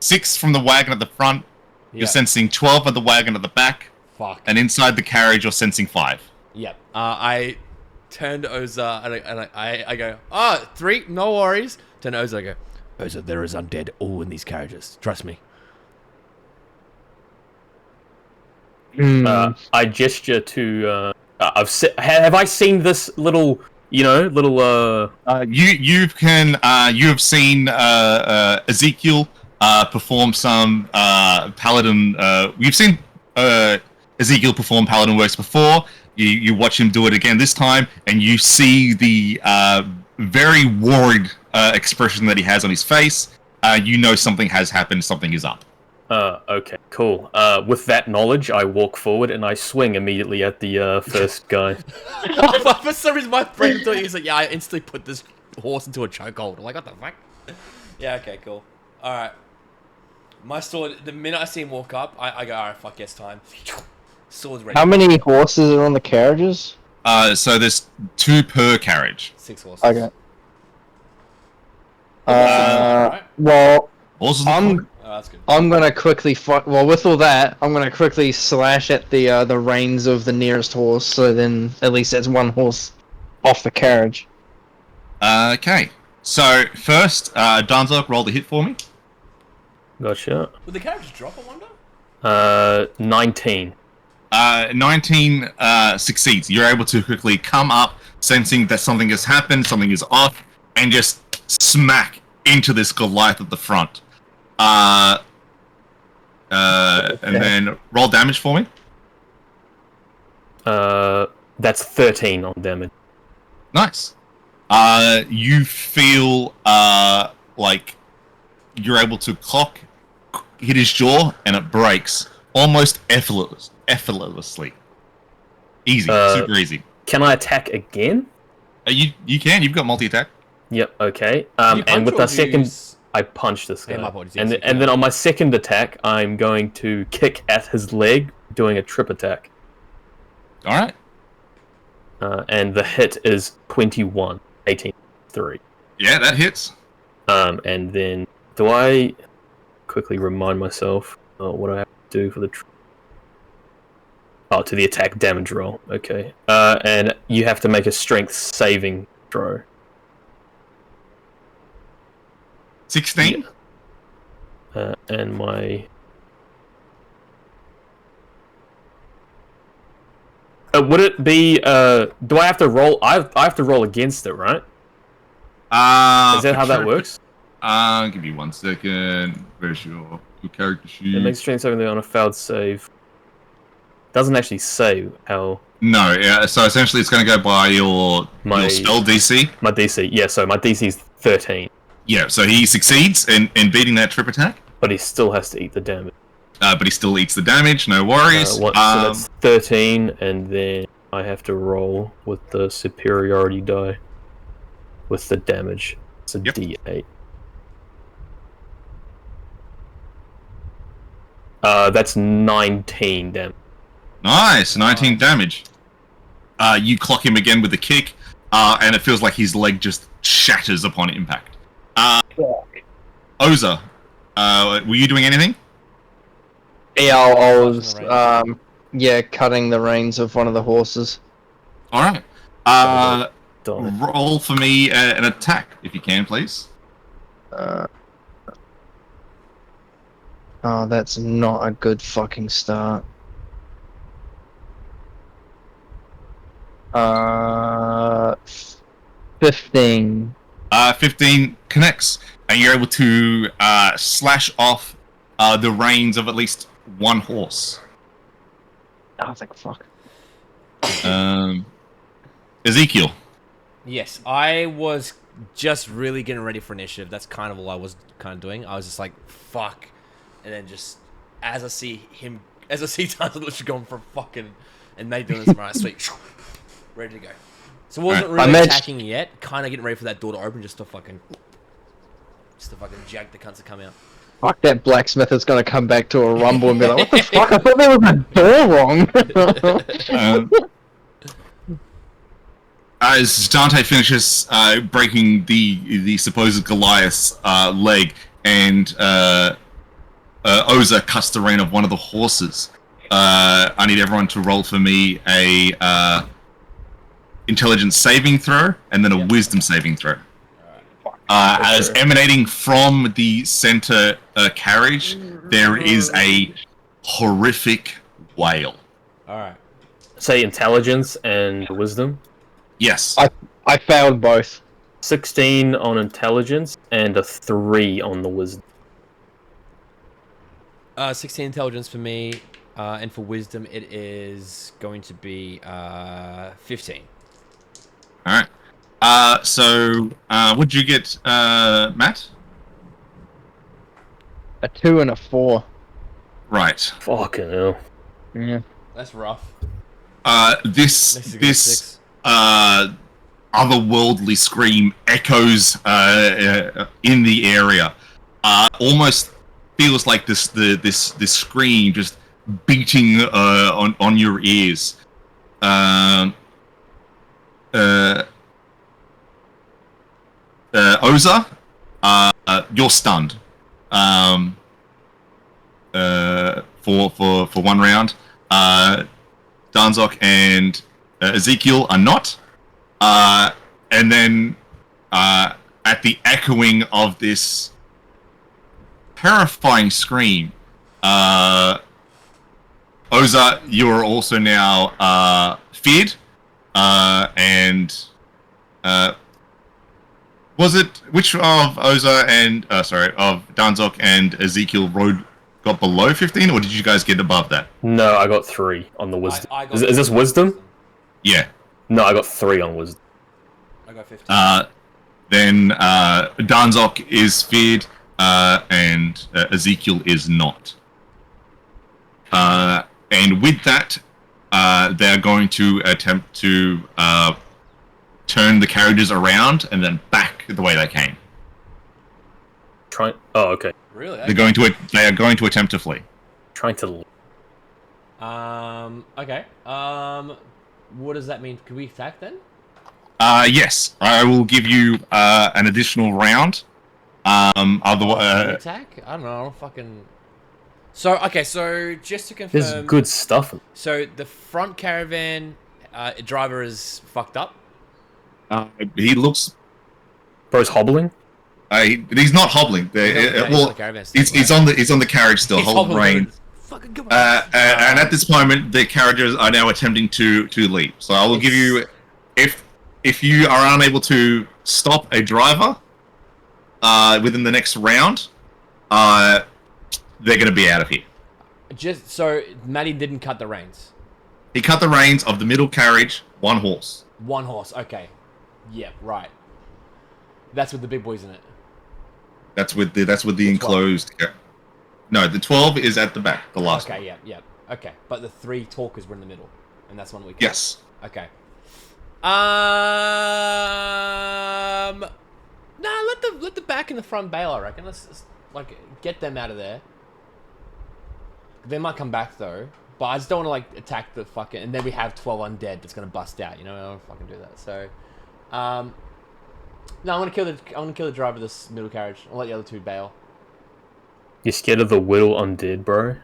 6 from the wagon at the front. Yeah. You're sensing 12 at the wagon at the back. Fuck. And inside the carriage, you're sensing 5. Yep. I turn to Oza and I go, 3, no worries. Turn to Oza, I go, Oza, there is undead all in these carriages. Trust me. I gesture to. Have I seen this little? You have seen Ezekiel perform some paladin. You've seen Ezekiel perform paladin works before. You watch him do it again this time, and you see the very worried expression that he has on his face. You know something has happened. Something is up. Okay, cool. With that knowledge, I walk forward and I swing immediately at the first guy. For some reason, my brain thought he was like, yeah, I instantly put this horse into a chokehold. I'm like, what the fuck? Yeah, okay, cool. Alright. My sword, the minute I see him walk up, I go, alright, fuck, yes, time. Sword's ready. How many horses are on the carriages? So there's 2 per carriage. 6 horses. Okay. Right? Well, Horses I'm Oh, that's good. I'm gonna quickly well, with all that, I'm gonna quickly slash at the reins of the nearest horse. So then at least that's one horse off the carriage. Okay. So first, Danzok, roll the hit for me. Gotcha. Would the carriage drop, I wonder? 19. 19 succeeds. You're able to quickly come up, sensing that something has happened, something is off, and just smack into this Goliath at the front. And then roll damage for me. That's 13 on damage. Nice. You feel like you're able to hit his jaw, and it breaks almost effortlessly. Easy, super easy. Can I attack again? You can. You've got multi-attack. Yep. Okay. Can you And punch with or the do you second, use- I punch this guy, Yeah, my apologies, and yes, and then on my second attack, I'm going to kick at his leg, doing a trip attack. All right. And the hit is 21, 18, 3. Yeah, that hits. And then do I quickly remind myself what I have to do for the? To the attack damage roll. Okay. And you have to make a strength saving throw. 16. And my. Would it be? Do I have to roll? I have to roll against it, right? Is that how that works? Give me 1 second. Where's your character sheet? It makes strength saving on a failed save. Doesn't actually say how. No, yeah. So essentially, it's going to go by your spell DC. My DC, yeah. So my DC is 13, Yeah. So he succeeds in beating that trip attack, but he still has to eat the damage. but he still eats the damage. No worries. So that's 13, and then I have to roll with the superiority die with the damage. It's a Yep. D8. That's 19 damage. Nice, 19 damage. You clock him again with a kick, and it feels like his leg just shatters upon impact. Oza, were you doing anything? Yeah, I was cutting the reins of one of the horses. All right. Darn it. Roll for me an attack, if you can, please. Oh, that's not a good fucking start. 15. 15 connects, and you're able to slash off the reins of at least one horse. I was like, fuck. Ezekiel. Yes, I was just really getting ready for initiative. That's kind of all I was kind of doing. I was just like, fuck. And then just, as I see Tons literally going for fucking, and they doing this, right, sweet. Ready to go. So I wasn't really attacking yet. Kind of getting ready for that door to open just to fucking jack the cunts to come out. Fuck, that blacksmith is gonna come back to a rumble and be like, what the fuck? I thought there was a door wrong. As Dante finishes breaking the supposed Goliath's leg, and Oza cuts the rein of one of the horses, I need everyone to roll for me a intelligence saving throw and then a wisdom saving throw. As emanating from the center carriage, there is a horrific wail. Alright. Say intelligence and wisdom. Yes. I failed both. 16 on intelligence and a 3 on the wisdom. 16 intelligence for me, and for wisdom it is going to be 15. All right. So, what'd you get, Matt? A 2 and a 4. Right. Fucking hell. Yeah. That's rough. This otherworldly scream echoes in the area. Almost feels like this scream just beating on your ears. Oza, you're stunned. For 1 round. Danzok and Ezekiel are not. And then at the echoing of this terrifying scream, Oza, you are also now feared. And was it which of Oza and of Danzok and Ezekiel got below 15, or did you guys get above that? No, I got 3 on the wisdom. I got Is this wisdom? Yeah. No, I got 3 on wisdom. I got 15. Then Danzok is feared, and Ezekiel is not. And with that, they're going to attempt to turn the carriages around and then back the way they came. Oh, okay. Really? They are going to attempt to flee. Trying to. Okay. What does that mean? Can we attack then? Yes, I will give you an additional round. Otherwise, Attack? I don't know. I don't fucking. So okay. So just to confirm, There's good stuff. So the front caravan driver is fucked up. he looks. Bro's hobbling. He's not hobbling. He's on the carriage still, holding rein. Fucking come on. And at this moment, the carriages are now attempting to leave. So I will give you, if you are unable to stop a driver within the next round, they're going to be out of here. Just so Matty didn't cut the reins. He cut the reins of the middle carriage, 1 horse. 1 horse. Okay. Yeah. Right. That's with the big boys in it. That's with the enclosed. No, the 12 is at the back. The last. Okay. Yeah. Yeah. Okay. But the 3 talkers were in the middle, and that's one we. Cut. Yes. Okay. Nah. Let the back and the front bail. I reckon. Let's like get them out of there. They might come back though, but I just don't want to like attack the fucking. And then we have 12 undead that's gonna bust out. You know, I don't fucking do that. So, no, I'm gonna kill the driver of this middle carriage. I'll let the other 2 bail. You scared of the whittle undead, bro?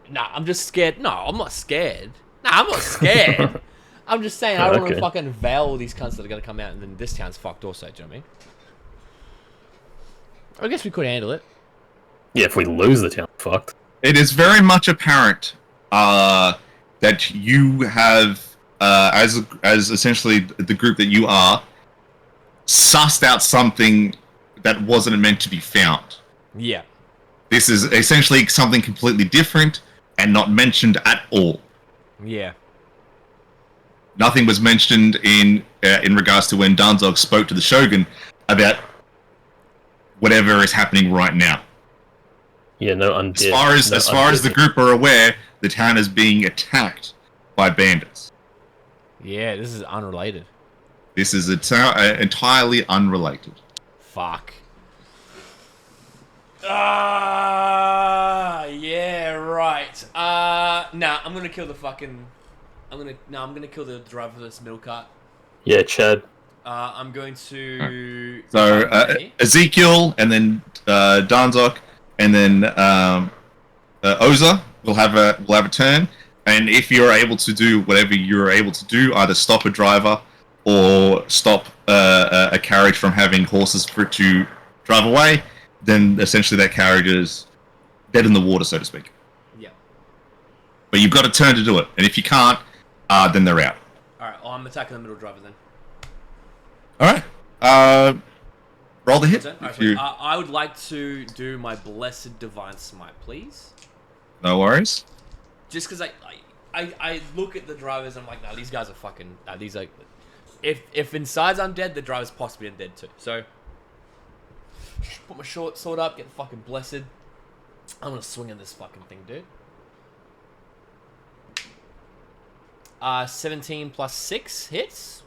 Nah, I'm just scared. No, I'm not scared. Nah, I'm not scared. I'm just saying I don't want to fucking veil all these cunts that are gonna come out, and then this town's fucked also. Do you know what I mean? I guess we could handle it. Yeah, if we lose the town, fucked. It is very much apparent that you have, as essentially the group that you are, sussed out something that wasn't meant to be found. Yeah. This is essentially something completely different and not mentioned at all. Yeah. Nothing was mentioned in regards to when Danzog spoke to the Shogun about whatever is happening right now. Yeah, no undead. As far as the group are aware, the town is being attacked by bandits. Yeah, this is unrelated. This is entirely unrelated. Fuck. Yeah, right. Nah, I'm gonna kill the fucking. I'm gonna kill the driver of this middle cart. Yeah, Chad. I'm going to. So Ezekiel, and then Danzok, and then Oza will have a turn. And if you're able to do whatever you're able to do, either stop a driver or stop a carriage from having horses for it to drive away, then essentially that carriage is dead in the water, so to speak. Yeah. But you've got a turn to do it, and if you can't, then they're out. Alright, well, I'm attacking the middle driver then. Alright. Roll the hit. Right, I would like to do my Blessed Divine Smite, please. No worries. Just because I look at the drivers, I'm like, nah, these guys are fucking. Nah, these are. If inside's undead, the driver's possibly undead too. So, put my short sword up, get fucking blessed. I'm gonna swing in this fucking thing, dude. 17 plus 6 hits.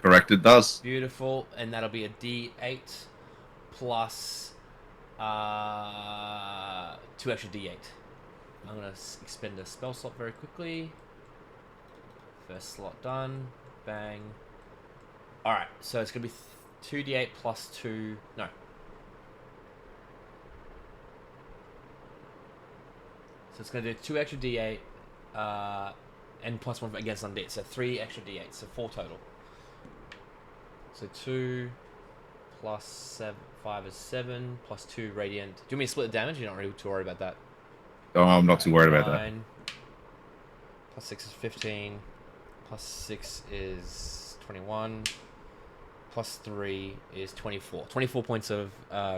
Correct, it does. Beautiful, and that'll be a D8 plus 2 extra D8. I'm gonna expend a spell slot very quickly. First slot done. Bang. All right, so it's gonna be 2d8 plus 2. No. So it's gonna do 2 extra d8, and plus 1 against undead. So 3 extra d8, so 4 total. So 2 plus 7, 5 is 7, plus 2 radiant. Do you want me to split the damage? You're not really too worried about that. Oh, I'm not too worried about that. 9, plus 6 is 15, plus 6 is 21, plus 3 is 24. 24 points of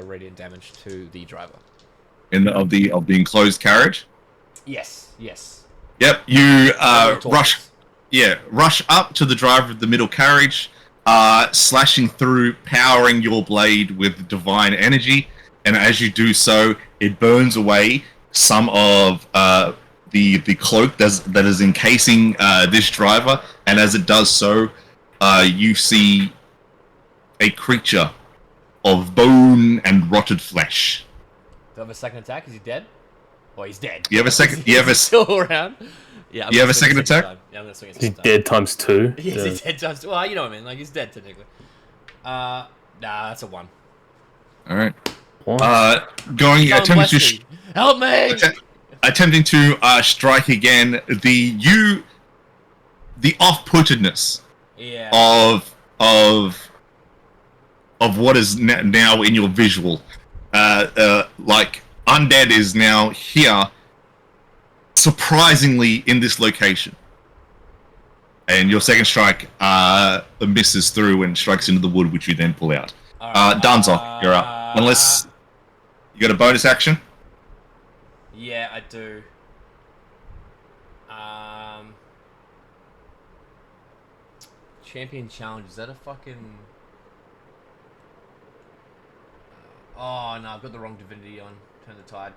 radiant damage to the driver. Of the enclosed carriage. Yes, yes. Yep, you rush. Torches. Yeah, rush up to the driver of the middle carriage, slashing through, powering your blade with divine energy, and as you do so, it burns away some of the cloak that is encasing this driver, and as it does so, you see a creature of bone and rotted flesh. Do I have a second attack? Is he dead? Well, he's dead. You have a second. Is he still around? Yeah. You have a second attack? Time. Yeah, I'm gonna swing a He's second time. dead times 2. He's dead times. Well, you know what I mean. Like he's dead technically. Nah, that's a 1. All right. What? Going Someone attempting bless to me. Help me! attempting to strike again. The off-puttedness Yeah. of what is now in your visual. Like undead is now here, surprisingly in this location, and your second strike misses through and strikes into the wood, which you then pull out. Danzok, you're up. Unless you got a bonus action. Yeah, I do. Champion challenge. Is that a fucking? Oh no, I've got the wrong divinity on. Turn the tide.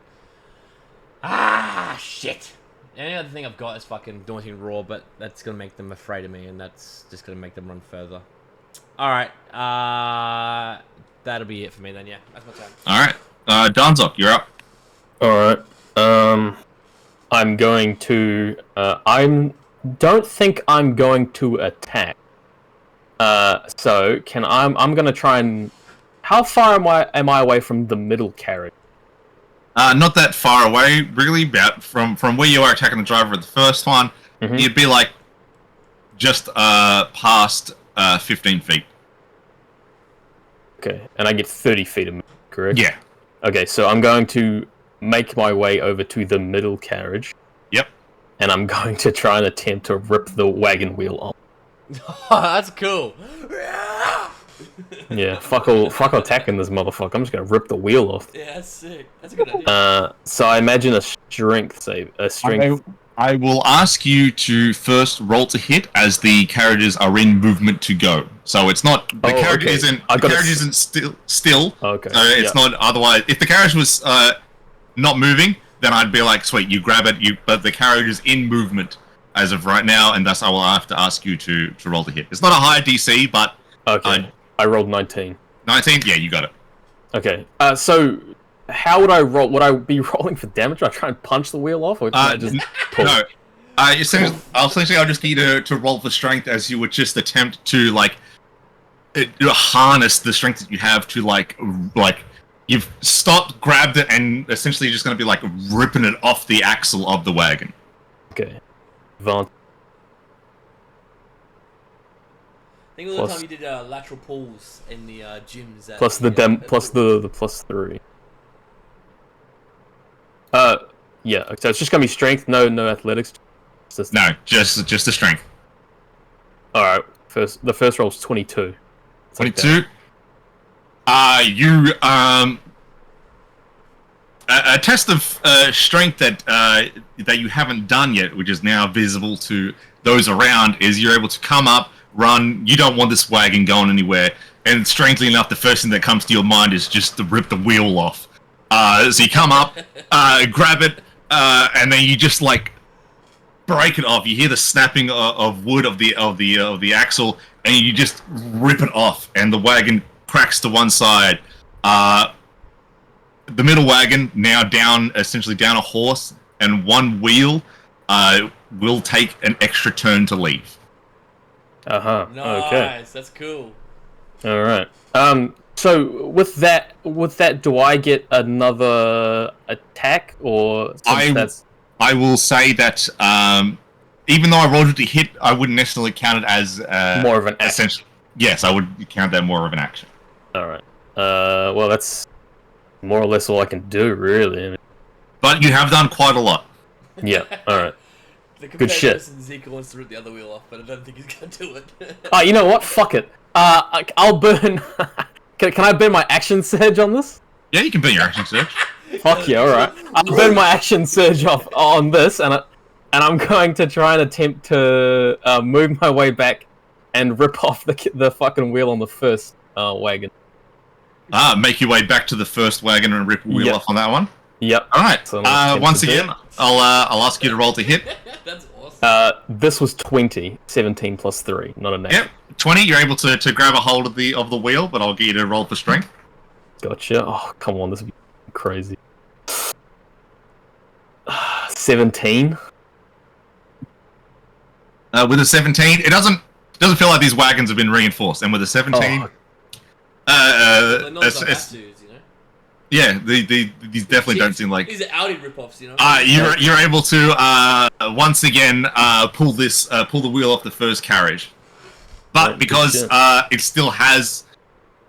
Ah, shit. The only other thing I've got is fucking Daunting Roar, but that's gonna make them afraid of me, and that's just gonna make them run further. Alright, that'll be it for me then, yeah. That's my turn. Alright. Danzok, you're up. Alright. I'm going to... don't think I'm going to attack. So, I'm gonna try and... How far am I away from the middle carriage? Not that far away, really. About from where you are attacking the driver of the first one, you'd be like just past 15 feet. Okay, and I get 30 feet of movement, correct? Yeah. Okay, so I'm going to make my way over to the middle carriage. Yep. And I'm going to try and attempt to rip the wagon wheel off. Oh, that's cool. Yeah, fuck all attacking this motherfucker. I'm just gonna rip the wheel off. Yeah, that's sick. That's a good idea. So I imagine a strength save. I will ask you to first roll to hit as the carriages are in movement to go. So it's not the carriage isn't still. Okay. So it's not otherwise. If the carriage was not moving, then I'd be like, sweet, you grab it. But the carriage is in movement as of right now, and thus I will have to ask you to roll to hit. It's not a high DC, but okay. I rolled 19. 19? Yeah, you got it. Okay. So how would I roll? Would I be rolling for damage? Would I try and punch the wheel off, or can I just pull? No. Essentially, I'll just get you to roll for strength as you would just attempt to harness the strength that you have to like you've stopped, grabbed it, and essentially you're just going to be like ripping it off the axle of the wagon. Okay. Advantage. I think all the time you did lateral pulls in the gyms. Plus the +3. Yeah. So it's just gonna be strength, no athletics. No, just the strength. All right. The first roll is 22. 22. You a test of strength that you haven't done yet, which is now visible to those around, is you're able to come up, run. You don't want this wagon going anywhere, and strangely enough, the first thing that comes to your mind is just to rip the wheel off. So you come up, grab it, and then you just like break it off. You hear the snapping of wood of the axle, and you just rip it off, and the wagon cracks to one side. The middle wagon now essentially down a horse, and one wheel will take an extra turn to leave. Uh-huh. Nice. Okay. That's cool. All right. So with that, do I get another attack, or since I will say that even though I rolled it to hit, I wouldn't necessarily count it as more of an action? essential. Yes, I would count that more of an action. All right. Well, that's more or less all I can do, really. I mean, But you have done quite a lot. yeah. All right. The Good shit. Zeke wants to rip the other wheel off, but I don't think he's gonna do it. Oh, you know what? Fuck it. I'll burn. Can I burn my action surge on this? Yeah, you can burn your action surge. Fuck yeah! All right. I'll burn my action surge off on this, and I'm going to try and attempt to move my way back and rip off the fucking wheel on the first wagon. Make your way back to the first wagon and rip a wheel Yep. off on that one. Yep. All right. So I'm Once attempting to again, I'll ask you to roll to hit. That's awesome. This was 20, 17 plus 3, not a net. Yep. 20. You're able to grab a hold of the wheel, but I'll get you to roll for strength. Gotcha. Oh, come on, this would be crazy. 17. With a 17, it doesn't feel like these wagons have been reinforced, and with a 17, They're not it's- Zabatsus, you know. yeah, these definitely don't seem like. These are Audi rip-offs, you know. You're able to once again pull the wheel off the first carriage, but Right, because good shit. it still has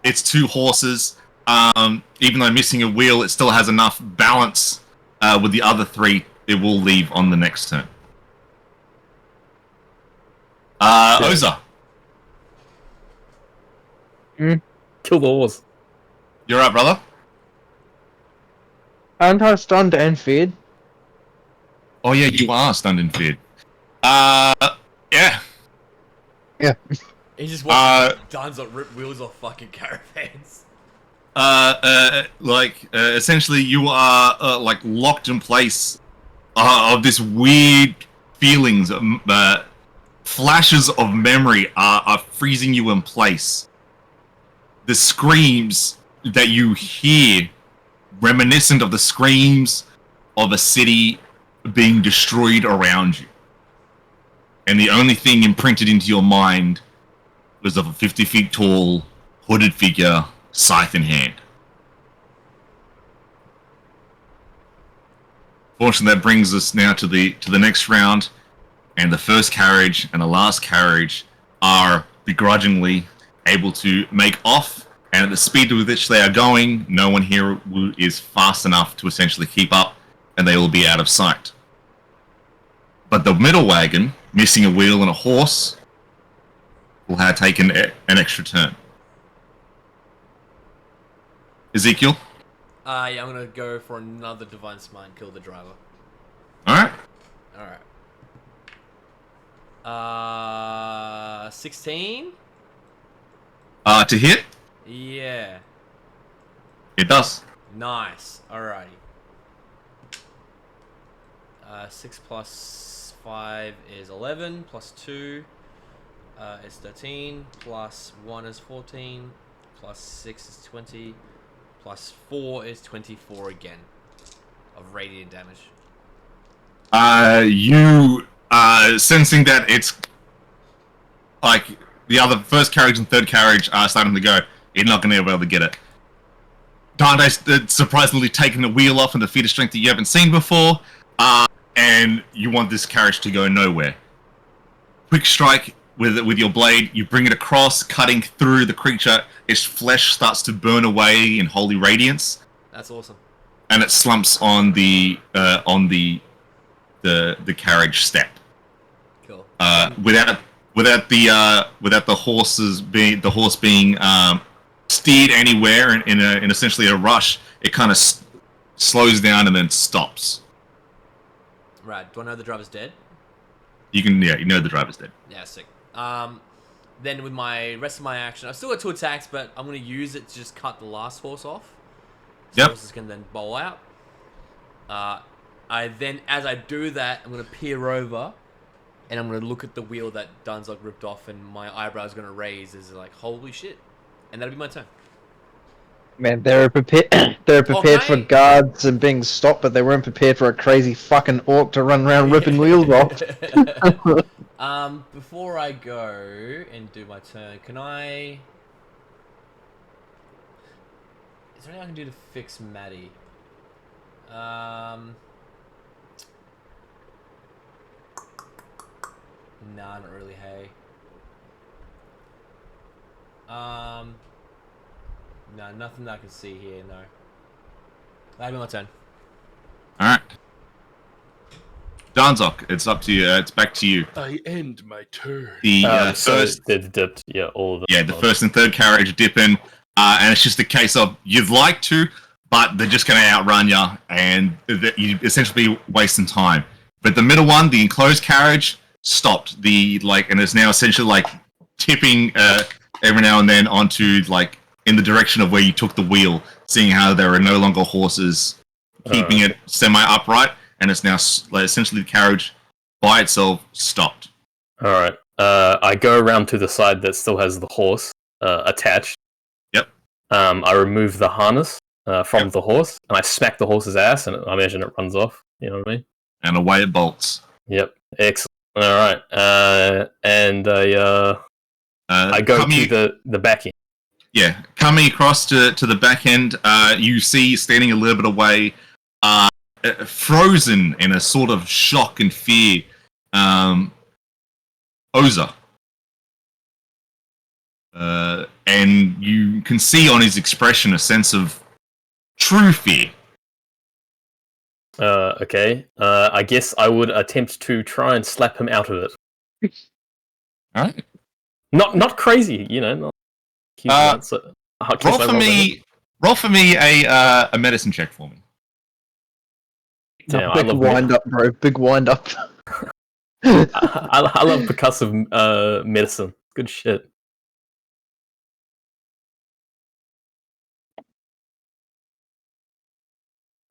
its two horses, even though missing a wheel, it still has enough balance with the other three. It will leave on the next turn. Oza, Kill the horse. you're up, brother. Aren't I stunned and feared? Oh yeah, you are stunned and feared. Yeah. He just watches Danzot rip wheels off fucking caravans. Essentially, you are like locked in place of this weird feelings. Flashes of memory are freezing you in place. The screams that you hear, reminiscent of the screams of a city being destroyed around you. And the only thing imprinted into your mind was of a 50 feet tall, hooded figure, scythe in hand. Fortunately, that brings us now to the next round, and the first carriage and the last carriage are begrudgingly able to make off, and at the speed with which they are going, no one here is fast enough to essentially keep up, and they will be out of sight. But the middle wagon, missing a wheel and a horse, will have taken an extra turn. Ezekiel? Yeah, I'm gonna go for another Divine Smite and kill the driver. Alright. Alright. 16? To hit? Yeah. It does. Nice. Alrighty. 6 plus 5 is 11, plus 2 is 13, plus 1 is 14, plus 6 is 20, plus 4 is 24 again of radiant damage. You sensing that it's like the other first carriage and third carriage are starting to go, you're not going to be able to get it. Dante's surprisingly taken the wheel off and the feat of strength that you haven't seen before, and you want this carriage to go nowhere. Quick strike with your blade, you bring it across, cutting through the creature. Its flesh starts to burn away in holy radiance, That's awesome. and it slumps on the carriage step. Cool. Without the horse being steered anywhere in essentially a rush, it kind of slows down and then stops. Right. Do I know the driver's dead? You know the driver's dead. Yeah, sick. Then with my rest of my action, I've still got 2 attacks, but I'm going to use it to just cut the last horse off. So Yep. the horses can then bowl out. As I do that, I'm going to peer over, and I'm going to look at the wheel that Dunzog ripped off, and my eyebrow's going to raise as like, holy shit. And that'll be my turn. Man, they were prepared. They were prepared for Okay. guards and being stopped, but they weren't prepared for a crazy fucking orc to run around ripping wheels off. Before I go and do my turn, can I? Is there anything I can do to fix Maddie? Nah, not really. Hey. No, nothing that I can see here. No. That'll be my turn. All right. Danzok, it's up to you. It's back to you. I end my turn. The So first, they've dipped, yeah, all of them. yeah, the first and third carriage dip in, and it's just a case of you'd like to, but they're just going to outrun you, and you essentially be wasting time. But the middle one, the enclosed carriage, stopped. And it's now essentially like tipping every now and then onto like in the direction of where you took the wheel, seeing how there are no longer horses keeping it semi upright, and it's now essentially the carriage by itself stopped. All right. I go around to the side that still has the horse attached. Yep. I remove the harness from the horse, and I smack the horse's ass, and I imagine it runs off. You know what I mean? And away it bolts. Yep. Excellent. All right. And I go to the back end. Yeah, coming across to the back end, you see standing a little bit away, frozen in a sort of shock and fear, Oza. And you can see on his expression a sense of true fear. Okay. I guess I would attempt to try and slap him out of it. All right. Not crazy, you know. Not huge amounts, so roll for me a medicine check for me. Damn, Big wind up, bro. Big wind up. I love percussive medicine. Good shit.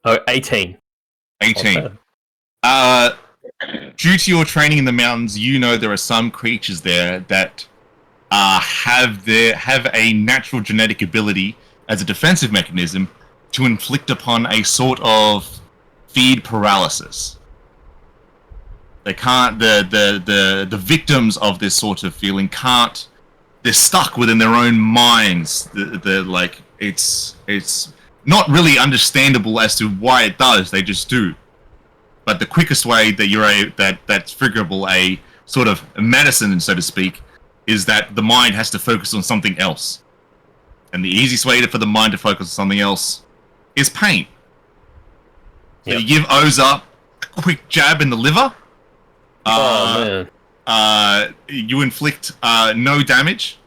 Oh, 18. 18. Due to your training in the mountains, you know there are some creatures there that have a natural genetic ability as a defensive mechanism to inflict upon a sort of feed paralysis. They can't. The victims of this sort of feeling can't. They're stuck within their own minds. It's not really understandable as to why it does. They just do. But the quickest way that that's figurable, a sort of medicine, so to speak, is that the mind has to focus on something else. And the easiest way for the mind to focus on something else is pain. So you give Oza a quick jab in the liver. Oh man. You inflict no damage,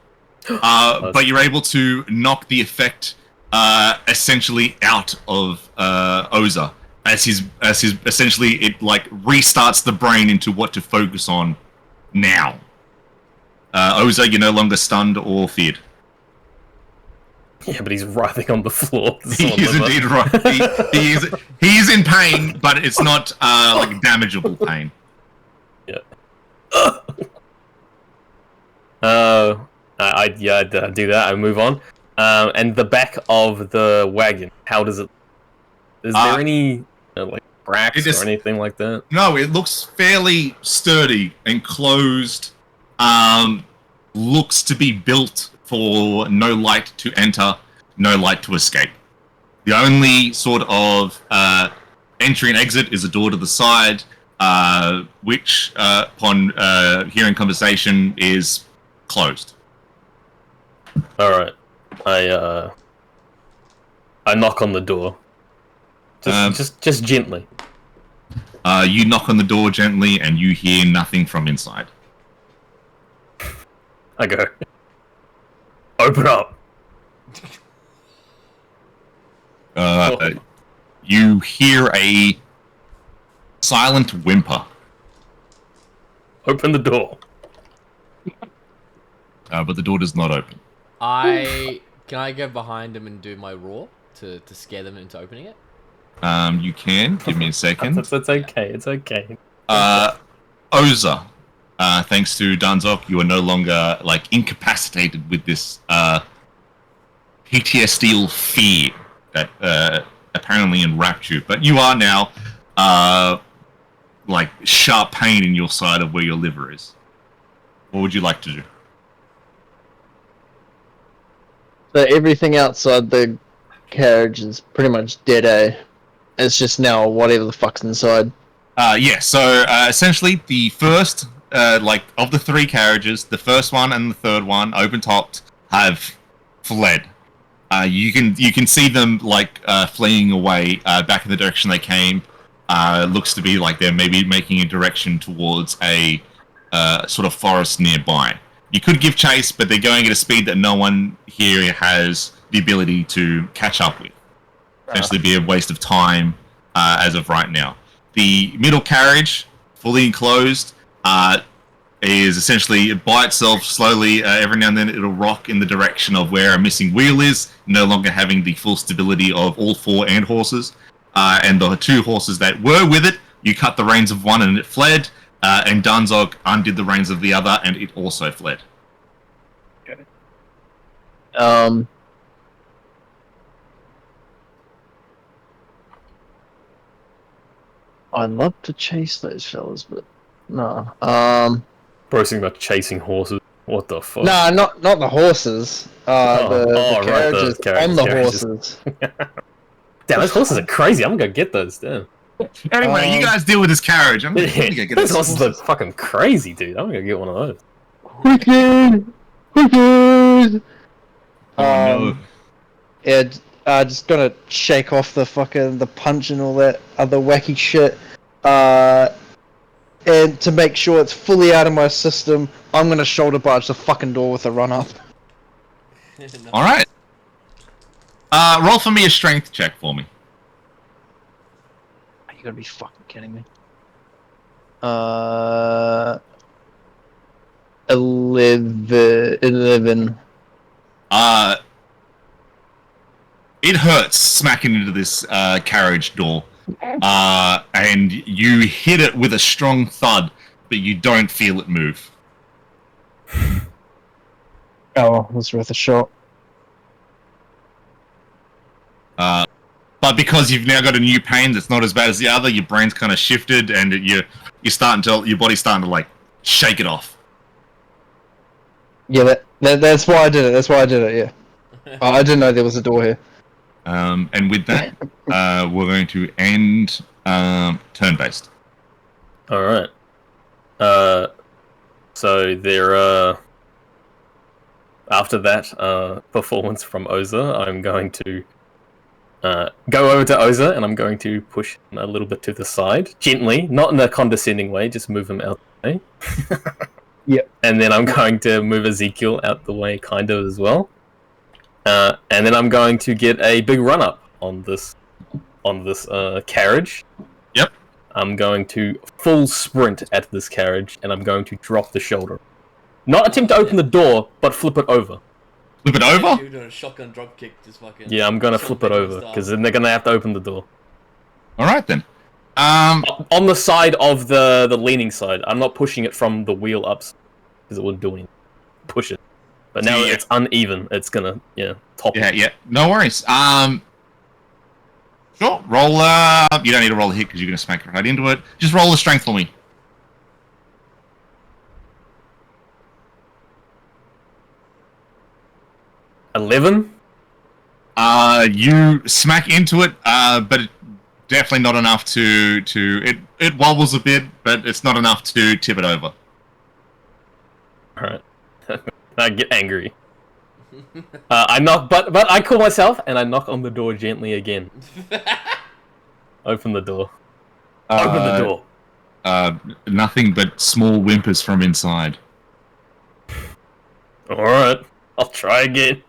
but you're able to knock the effect essentially out of Oza. As his essentially it like restarts the brain into what to focus on now. Oza, you're no longer stunned or feared. Yeah, but he's writhing on the floor. He is indeed right. He is in pain, but it's not like damageable pain. Yeah. I do that. I move on. And the back of the wagon. How does it? Is there any like cracks or anything like that? No, it looks fairly sturdy and closed. Looks to be built for no light to enter, no light to escape. The only sort of entry and exit is a door to the side, which, upon hearing conversation, is closed. All right, I knock on the door, just gently. You knock on the door gently, and you hear nothing from inside. I go, open up. You hear a silent whimper. Open the door. But the door does not open. Can I go behind him and do my roar to scare them into opening it? You can. Give me a second. It's okay. It's okay. Oza, thanks to Danzok, you are no longer like incapacitated with this PTSD or fear that apparently enwrapped you. But you are now like sharp pain in your side of where your liver is. What would you like to do? So everything outside the carriage is pretty much dead, eh? It's just now whatever the fuck's inside. Yeah, so essentially the first, of the 3 carriages, the first one and the third one, open-topped, have fled. You can see them, fleeing away back in the direction they came. Looks to be like they're maybe making a direction towards a sort of forest nearby. You could give chase, but they're going at a speed that no one here has the ability to catch up with. Essentially be a waste of time as of right now. The middle carriage, fully enclosed, is essentially by itself slowly. Every now and then it'll rock in the direction of where a missing wheel is, no longer having the full stability of all 4 and horses. And the 2 horses that were with it, you cut the reins of one and it fled, and Dunzog undid the reins of the other and it also fled. Okay. I'd love to chase those fellas, but no. Brosing about chasing horses. What the fuck? No, not the horses. The carriages on the carriages. horses. Damn, those horses are crazy. I'm gonna get those. Damn. Anyway, you guys deal with this carriage. I'm gonna go get Those this. horses are fucking crazy, dude. I'm gonna get one of those. Wicked! Wicked! Oh, no. Yeah, just gonna shake off the punch and all that other wacky shit. And to make sure it's fully out of my system, I'm gonna shoulder barge the fucking door with a run up. All right. Roll for me a strength check for me. You gotta be fucking kidding me. 11. It hurts smacking into this carriage door. And you hit it with a strong thud, but you don't feel it move. Oh, that's worth a shot. But because you've now got a new pain that's not as bad as the other, your brain's kind of shifted, and your body's starting to shake it off. Yeah, that's why I did it. That's why I did it. Yeah. Oh, I didn't know there was a door here. And with that, we're going to end turn-based. All right. So there. After that performance from Oza, I'm going to go over to Oza and I'm going to push him a little bit to the side, gently, not in a condescending way, just move him out the way. Yep. And then I'm going to move Ezekiel out the way, kind of as well. And then I'm going to get a big run up on this carriage. Yep. I'm going to full sprint at this carriage, and I'm going to drop the shoulder. Not attempt to open the door, but flip it over. Flip it over? You're doing a shotgun drop kick, just fucking. Yeah, I'm gonna flip it over because then they're gonna have to open the door. All right then. On the side of the leaning side, I'm not pushing it from the wheel up because it wouldn't do anything. Push it, but now Yeah. it's uneven. It's gonna topple. Yeah. No worries. Sure. Roll. You don't need to roll a hit because you're gonna smack it right into it. Just roll the strength for me. 11. You smack into it, but definitely not enough to it wobbles a bit, but it's not enough to tip it over. Alright. I get angry. I knock, but I call myself and I knock on the door gently again. Open the door. Open the door. Nothing but small whimpers from inside. Alright. I'll try again.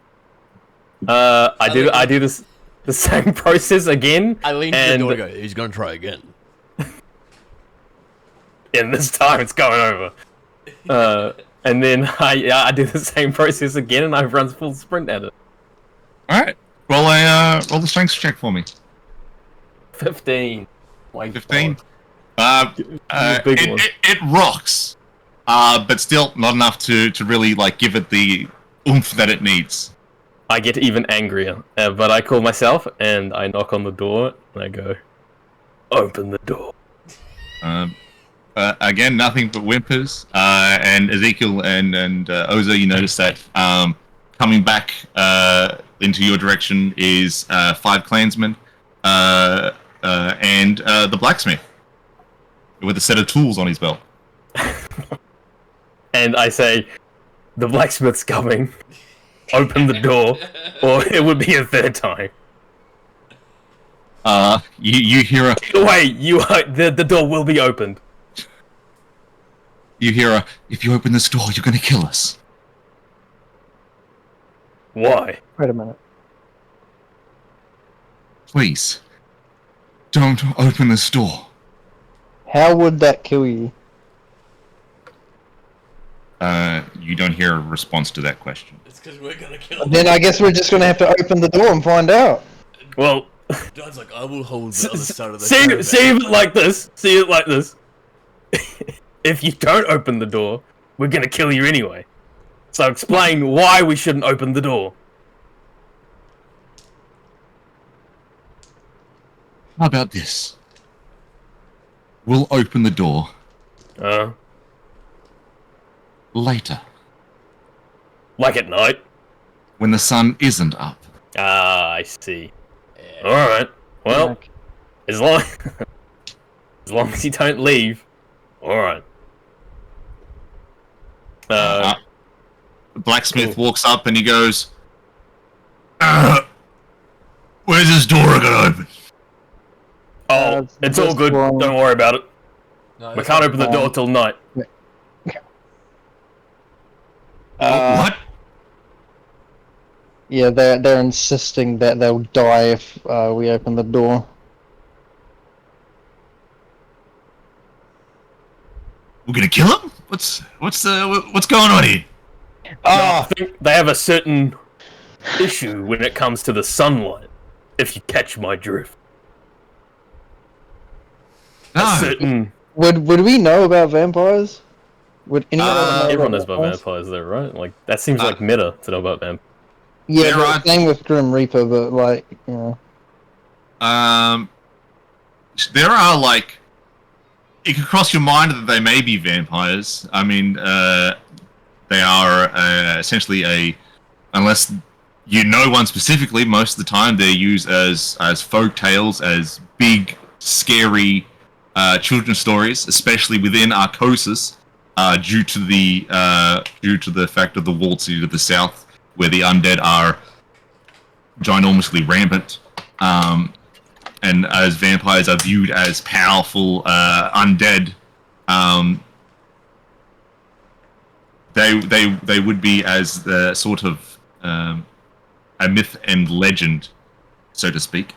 I do this the same process again. I lean to the door and go, he's gonna try again. And this time it's going over. And then I do the same process again and I run full sprint at it. Alright. Roll the strength check for me. 15. 15. Big one. It rocks. But still not enough to really give it the oomph that it needs. I get even angrier, but I call myself and I knock on the door and I go, open the door. again, nothing but whimpers. And Ezekiel and Oza, you notice that coming back into your direction is 5 clansmen and the blacksmith with a set of tools on his belt. And I say, the blacksmith's coming. Open the door, or it would be a third time. You hear a... Wait, the door will be opened. You hear a... If you open this door, you're gonna kill us. Why? Wait a minute. Please. Don't open this door. How would that kill you? You don't hear a response to that question. It's because we're gonna kill him. Then I guess we're just gonna have to open the door and find out. Well, John's like, I will hold the other side of the see caravan. it like this. See it like this. If you don't open the door, we're gonna kill you anyway. So explain why we shouldn't open the door. How about this? We'll open the door later, Like at night. when the sun isn't up. Ah, I see. Yeah. All right. Well, Like, as long as you don't leave. All right. The blacksmith Cool. walks up and he goes, "Where's this door gonna open?" Oh, it's all that's good. wrong. Don't worry about it. No, We that's can't not- open the door till night. What? Yeah, they're insisting that they'll die if we open the door. We're gonna kill him? What's going on here? I think they have a certain issue when it comes to the sunlight. If you catch my drift. A No. certain. Would we know about vampires? Would anyone ever know Everyone knows about vampires? vampires, though, right? Like that seems like meta to know about vampires. Yeah, There but are- same with Grim Reaper, but like, you know. There are like, it could cross your mind that they may be vampires. I mean, they are essentially unless you know one specifically, most of the time they're used as folk tales, as big, scary children's stories, especially within Arcosis, due to the fact of the walled city to the south, where the undead are ginormously rampant, and as vampires are viewed as powerful undead, they would be as the sort of a myth and legend, so to speak.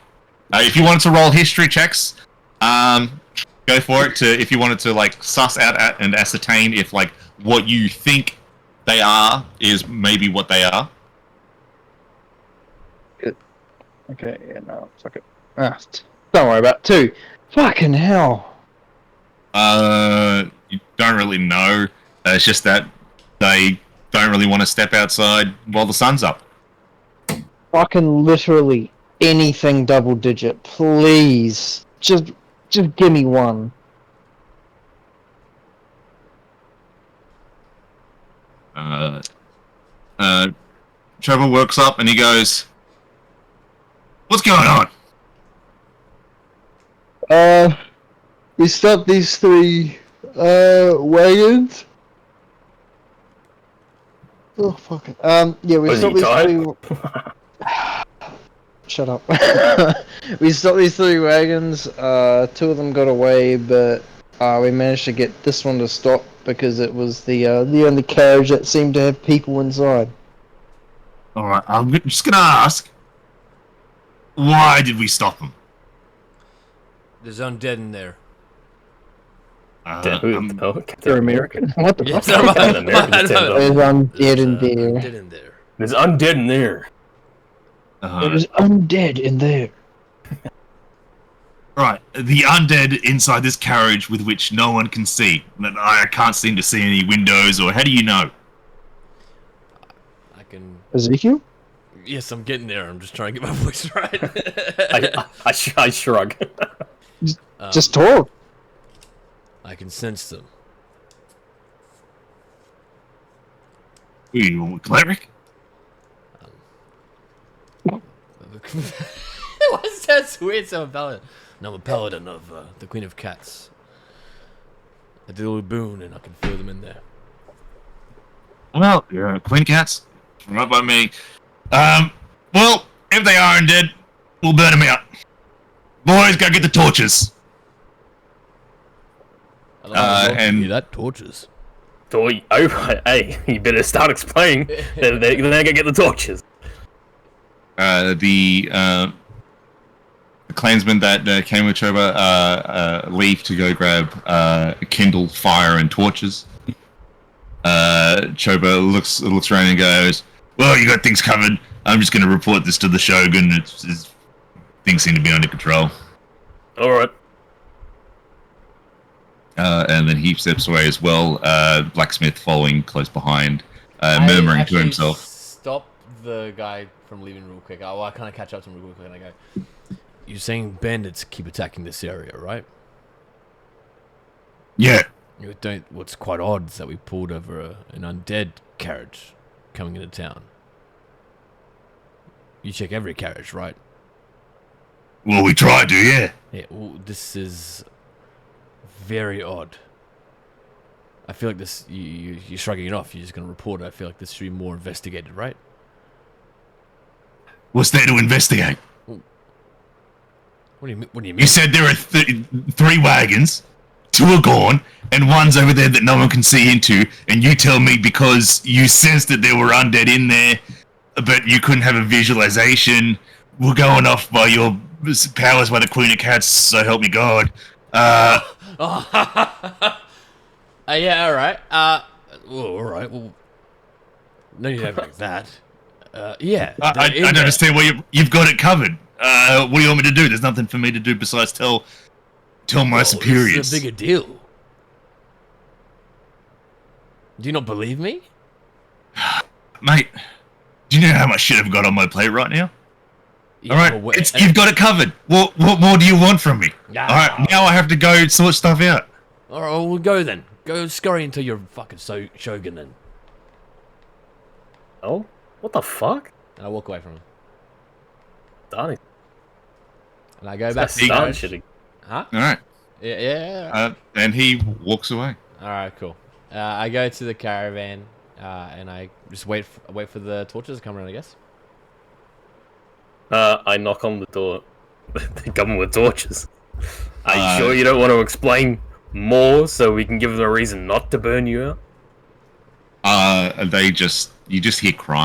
If you wanted to roll history checks, go for it. If you wanted to like suss out and ascertain if like what you think they are is maybe what they are. Okay, yeah, no, fuck it. Don't worry about it. 2. Fucking hell. You don't really know. It's just that they don't really want to step outside while the sun's up. Fucking literally anything double digit, please. Just give me one. Trevor works up and he goes, "What's going on?" We stopped these 3 wagons. Oh fucking. Yeah, we Was stopped he these tired? 3. Shut up. We stopped these 3 wagons. 2 of them got away, but we managed to get this one to stop because it was the only carriage that seemed to have people inside. All right, I'm just gonna ask, why did we stop them? There's undead in there. They're American. What the Yes, fuck? I'm- Captain America I know. turned up. There's undead in there. Undead in there. There's undead in there. There's undead in there. Right, the undead inside this carriage with which no one can see. That I can't seem to see any windows, or how do you know? I can. Ezekiel? Yes, I'm getting there. I'm just trying to get my voice right. I shrug. Just talk. I can sense them. Who are you, a cleric? What's that so weird? So I'm a paladin. No, I'm a paladin of the Queen of Cats. I did a little boon and I can feel them in there. Well, you're Queen Cats. Right by me. Well, if they are undead, we'll burn them out. Boys, go get the torches. I don't know and- that torches. Hey, you better start explaining. They're gonna get the torches. The clansmen that came with Choba leave to go grab kindle, fire, and torches. Choba looks around and goes, "Well, you got things covered. I'm just going to report this to the Shogun. Things seem to be under control." All right. And then he steps away as well. Blacksmith following close behind, murmuring to himself. Stop the guy from leaving real quick. I kind of catch up to him real quick and I go, "You're saying bandits keep attacking this area, right?" Yeah. You don't. What's quite odd is that we pulled over an undead carriage coming into town. You check every carriage, right? Well, we tried to, yeah. Yeah. Well, this is very odd. I feel like this. You're shrugging it off. You're just gonna report it. I feel like this should be more investigated, right? What's there to investigate? What do you mean? What do you mean? You said there are 3 wagons, 2 are gone, and 1's over there that no one can see into, and you tell me because you sensed that there were undead in there, but you couldn't have a visualization, we're going off by your powers by the Queen of Cats, so help me God. Yeah, alright. Alright, well... No, you don't like that. Yeah. I don't understand why you've got it covered. What do you want me to do? There's nothing for me to do besides tell my superiors. It's a bigger deal. Do you not believe me? Mate, do you know how much shit I've got on my plate right now? Yeah, Alright, well, you've got it covered. What more do you want from me? Yeah. Alright, now I have to go sort stuff out. Alright, well, we'll go then. Go scurry into your fucking shogun then. Oh, what the fuck? And I walk away from him. Darn it. And I go back to That's the darn carriage. shitty. Huh? Alright, Yeah. and he walks away. Alright, cool. I go to the caravan, and I just wait for the torches to come around, I guess. I knock on the door. They come with torches. Are you sure you don't want to explain more so we can give them a reason not to burn you out? You just hear crying.